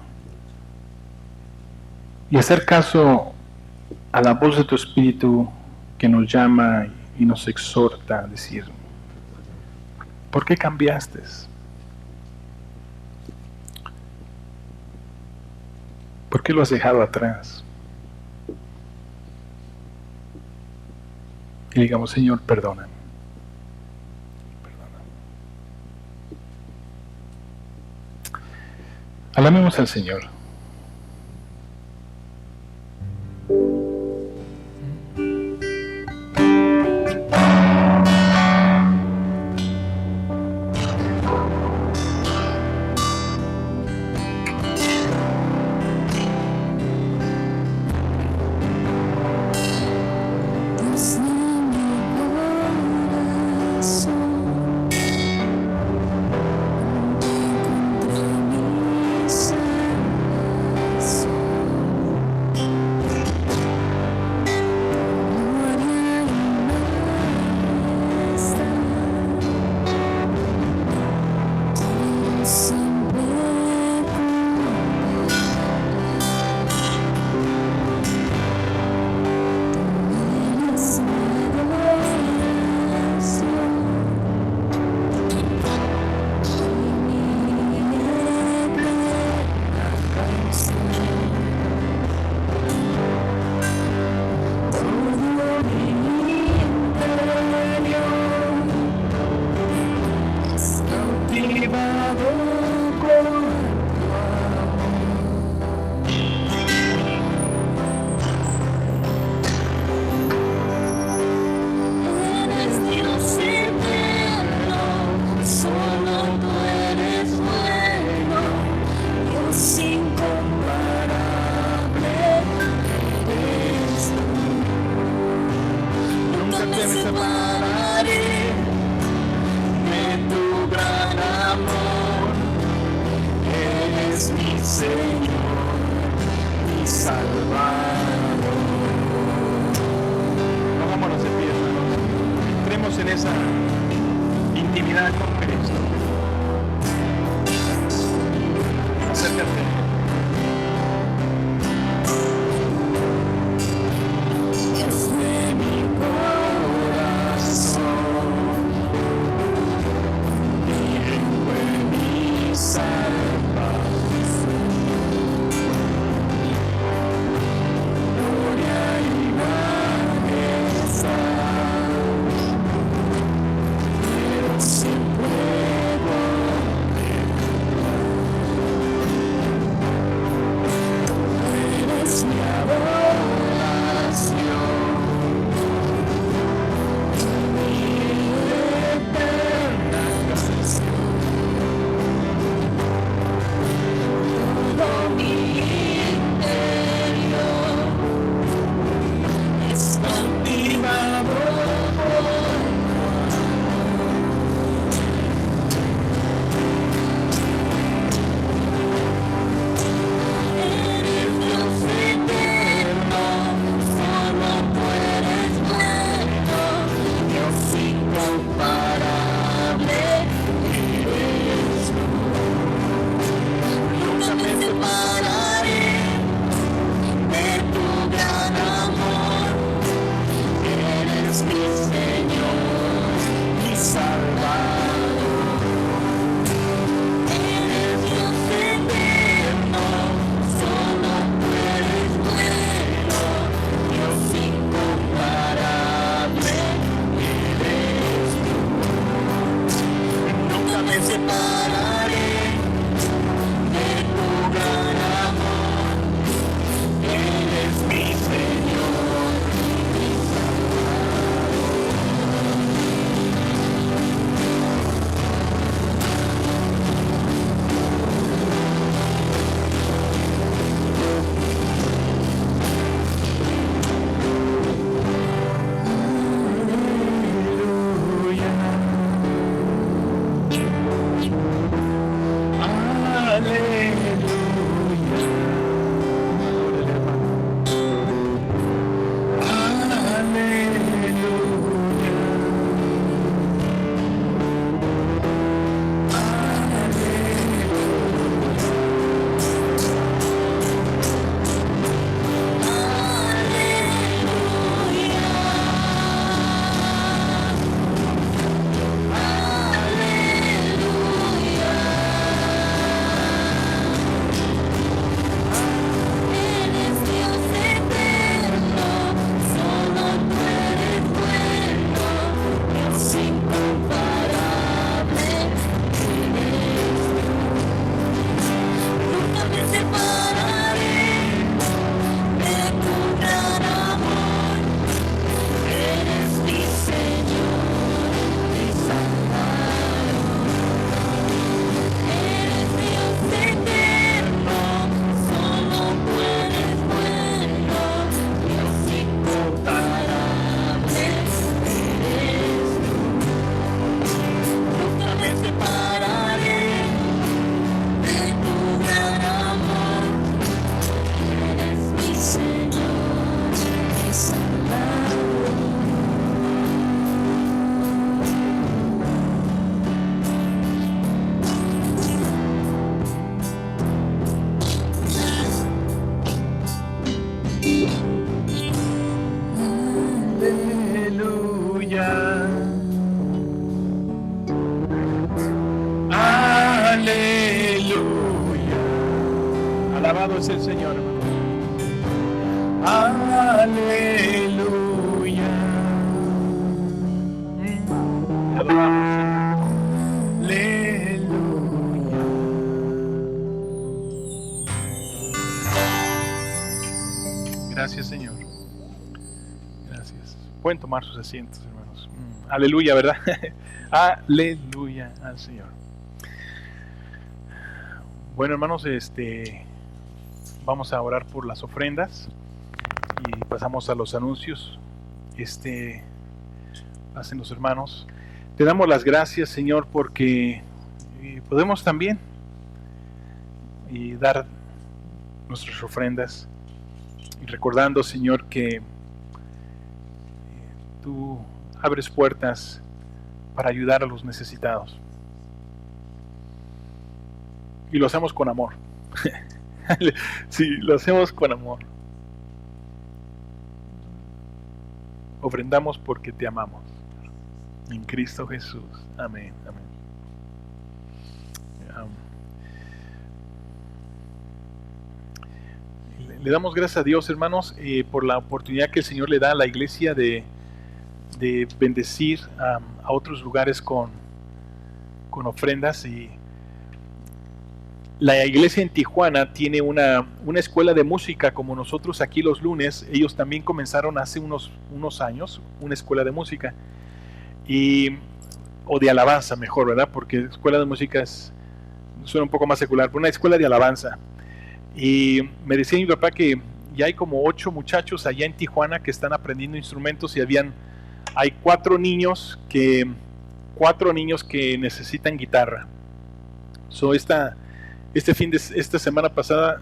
y hacer caso a la voz de tu Espíritu que nos llama y nos exhorta a decir, ¿por qué cambiaste? ¿Por qué lo has dejado atrás? Y digamos, Señor, perdóname. Alabemos al Señor. En esa intimidad con Cristo. Acércate. Desde mi corazón, en mi salvación, gloria y majestad. Sin prueba. Alabado es el Señor, hermano. Aleluya. Alabamos, aleluya. Gracias, Señor. Gracias. Pueden tomar sus asientos, hermanos. Aleluya, ¿verdad? Aleluya al Señor. Bueno, hermanos, vamos a orar por las ofrendas y pasamos a los anuncios. Hacen los hermanos. Te damos las gracias, Señor, porque podemos también dar nuestras ofrendas y recordando, Señor, que tú abres puertas para ayudar a los necesitados. Y lo hacemos con amor. Sí, lo hacemos con amor. Ofrendamos porque te amamos. En Cristo Jesús. Amén. Amén. Le damos gracias a Dios, hermanos, por la oportunidad que el Señor le da a la iglesia de bendecir a otros lugares con ofrendas. Y la iglesia en Tijuana tiene una escuela de música como nosotros aquí los lunes. Ellos también comenzaron hace unos años una escuela de música o de alabanza, mejor, ¿verdad? Porque escuela de música suena un poco más secular, pero una escuela de alabanza. Y me decía mi papá que ya hay como 8 muchachos allá en Tijuana que están aprendiendo instrumentos y hay 4 niños que necesitan guitarra. Esta semana pasada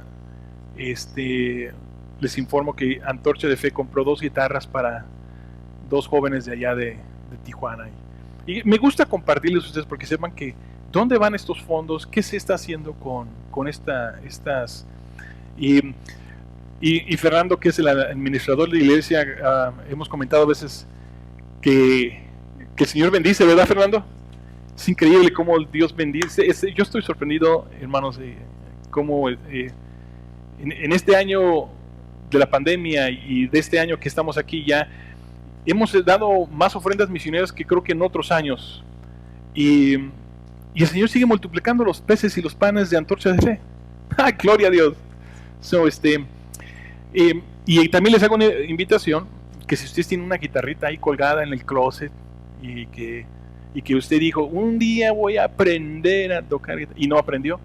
les informo que Antorcha de Fe compró 2 guitarras para 2 jóvenes de allá de Tijuana. Y me gusta compartirles a ustedes porque sepan que dónde van estos fondos, qué se está haciendo con estas. Y Fernando, que es el administrador de la iglesia, hemos comentado a veces que el Señor bendice, ¿verdad, Fernando? Es increíble cómo Dios bendice. Yo estoy sorprendido, hermanos, cómo en este año de la pandemia y de este año que estamos aquí ya hemos dado más ofrendas misioneras que creo que en otros años. Y Y el Señor sigue multiplicando los peces y los panes de Antorcha de Fe. ¡Ah, gloria a Dios! Y también les hago una invitación, que si ustedes tienen una guitarrita ahí colgada en el closet y que usted dijo, un día voy a aprender a tocar guitarra, y no aprendió,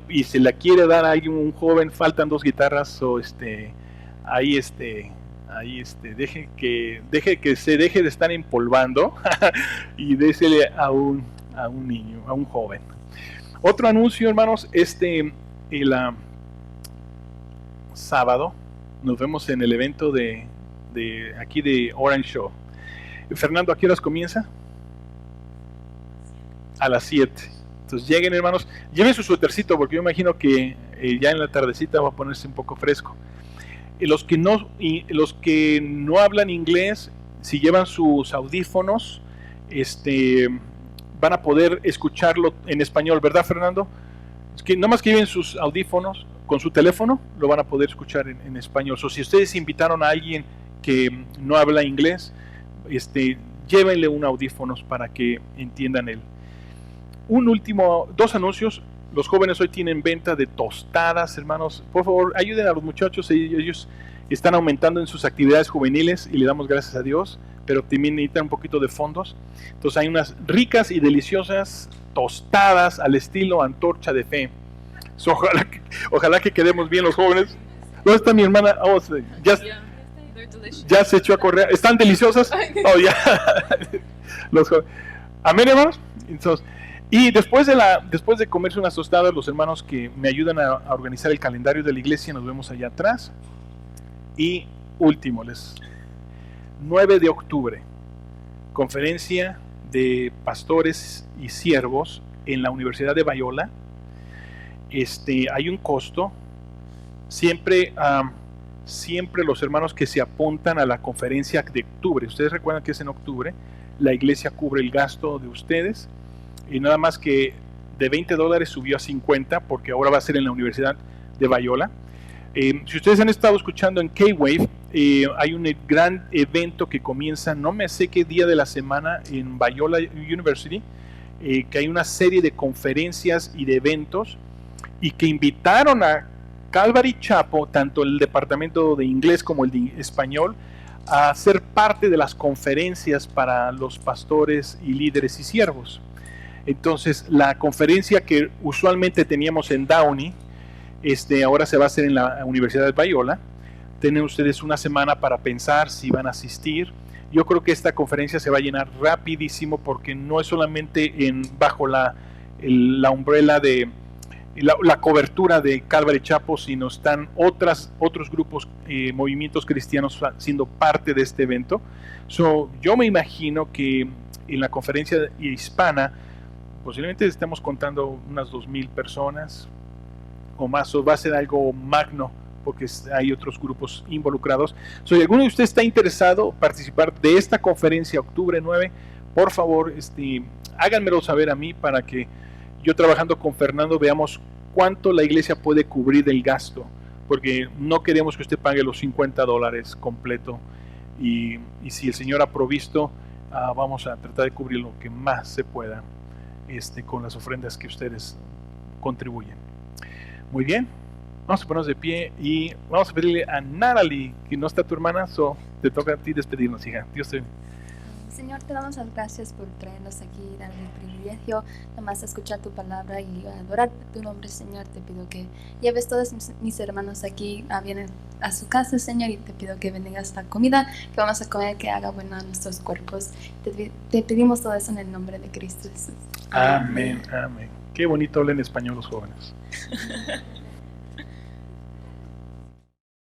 y se la quiere dar a un joven, faltan 2 guitarras, ahí deje que se deje de estar empolvando y désele a un niño, a un joven. Otro anuncio, hermanos, el sábado nos vemos en el evento de aquí de Orange Show. Fernando, ¿a qué horas comienza? A las 7. Entonces lleguen, hermanos, lleven su suétercito, porque yo imagino que ya en la tardecita va a ponerse un poco fresco. Los que no hablan inglés, si llevan sus audífonos, van a poder escucharlo en español, ¿verdad, Fernando? Es que nomás que lleven sus audífonos con su teléfono, lo van a poder escuchar en español. O si ustedes invitaron a alguien que no habla inglés, llévenle un audífonos para que entiendan él. 2 anuncios. Los jóvenes hoy tienen venta de tostadas, hermanos. Por favor, ayuden a los muchachos. Ellos están aumentando en sus actividades juveniles y le damos gracias a Dios, pero también necesitan un poquito de fondos. Entonces hay unas ricas y deliciosas tostadas al estilo Antorcha de Fe. So, ojalá que quedemos bien los jóvenes. ¿Dónde está mi hermana? Ya se echó a correr. ¿Están deliciosas? Oh, ya. Amén, hermanos. Entonces, y después de comerse unas tostadas, los hermanos que me ayudan a organizar el calendario de la iglesia, nos vemos allá atrás. Y último, 9 de octubre, conferencia de pastores y siervos en la Universidad de Biola. Hay un costo. Siempre los hermanos que se apuntan a la conferencia de octubre, ustedes recuerdan que es en octubre, la iglesia cubre el gasto de ustedes. Y nada más que de $20 subió a 50 porque ahora va a ser en la Universidad de Biola. Si ustedes han estado escuchando en K-Wave, hay un gran evento que comienza, no me sé qué día de la semana, en Biola University, que hay una serie de conferencias y de eventos, y que invitaron a Calvary Chapel, tanto el departamento de inglés como el de español, a ser parte de las conferencias para los pastores y líderes y siervos. Entonces, la conferencia que usualmente teníamos en Downey, ahora se va a hacer en la Universidad de Biola. Tienen ustedes una semana para pensar si van a asistir. Yo creo que esta conferencia se va a llenar rapidísimo, porque no es solamente bajo la umbrella de la cobertura de Calvary Chapel, sino están otros grupos, movimientos cristianos siendo parte de este evento. Yo me imagino que en la conferencia hispana posiblemente estemos contando unas 2,000 personas o más. Va a ser algo magno, porque hay otros grupos involucrados. Si alguno de ustedes está interesado en participar de esta conferencia octubre 9, por favor, háganmelo saber a mí, para que yo, trabajando con Fernando, veamos cuánto la iglesia puede cubrir del gasto, porque no queremos que usted pague los $50 completo, y si el Señor ha provisto, vamos a tratar de cubrir lo que más se pueda con las ofrendas que ustedes contribuyen. Muy bien, vamos a ponernos de pie y vamos a pedirle a Natalie, que no está tu hermana, te toca a ti despedirnos, hija. Dios te bendiga. Señor, te damos las gracias por traernos aquí, darme el privilegio nomás de escuchar tu palabra y adorar tu nombre, Señor. Te pido que lleves todos mis hermanos aquí, vienen a su casa, Señor, y te pido que bendigas esta comida que vamos a comer, que haga buena a nuestros cuerpos. Te pedimos todo eso en el nombre de Cristo Jesús. Amén, amén. Qué bonito hablan en español los jóvenes.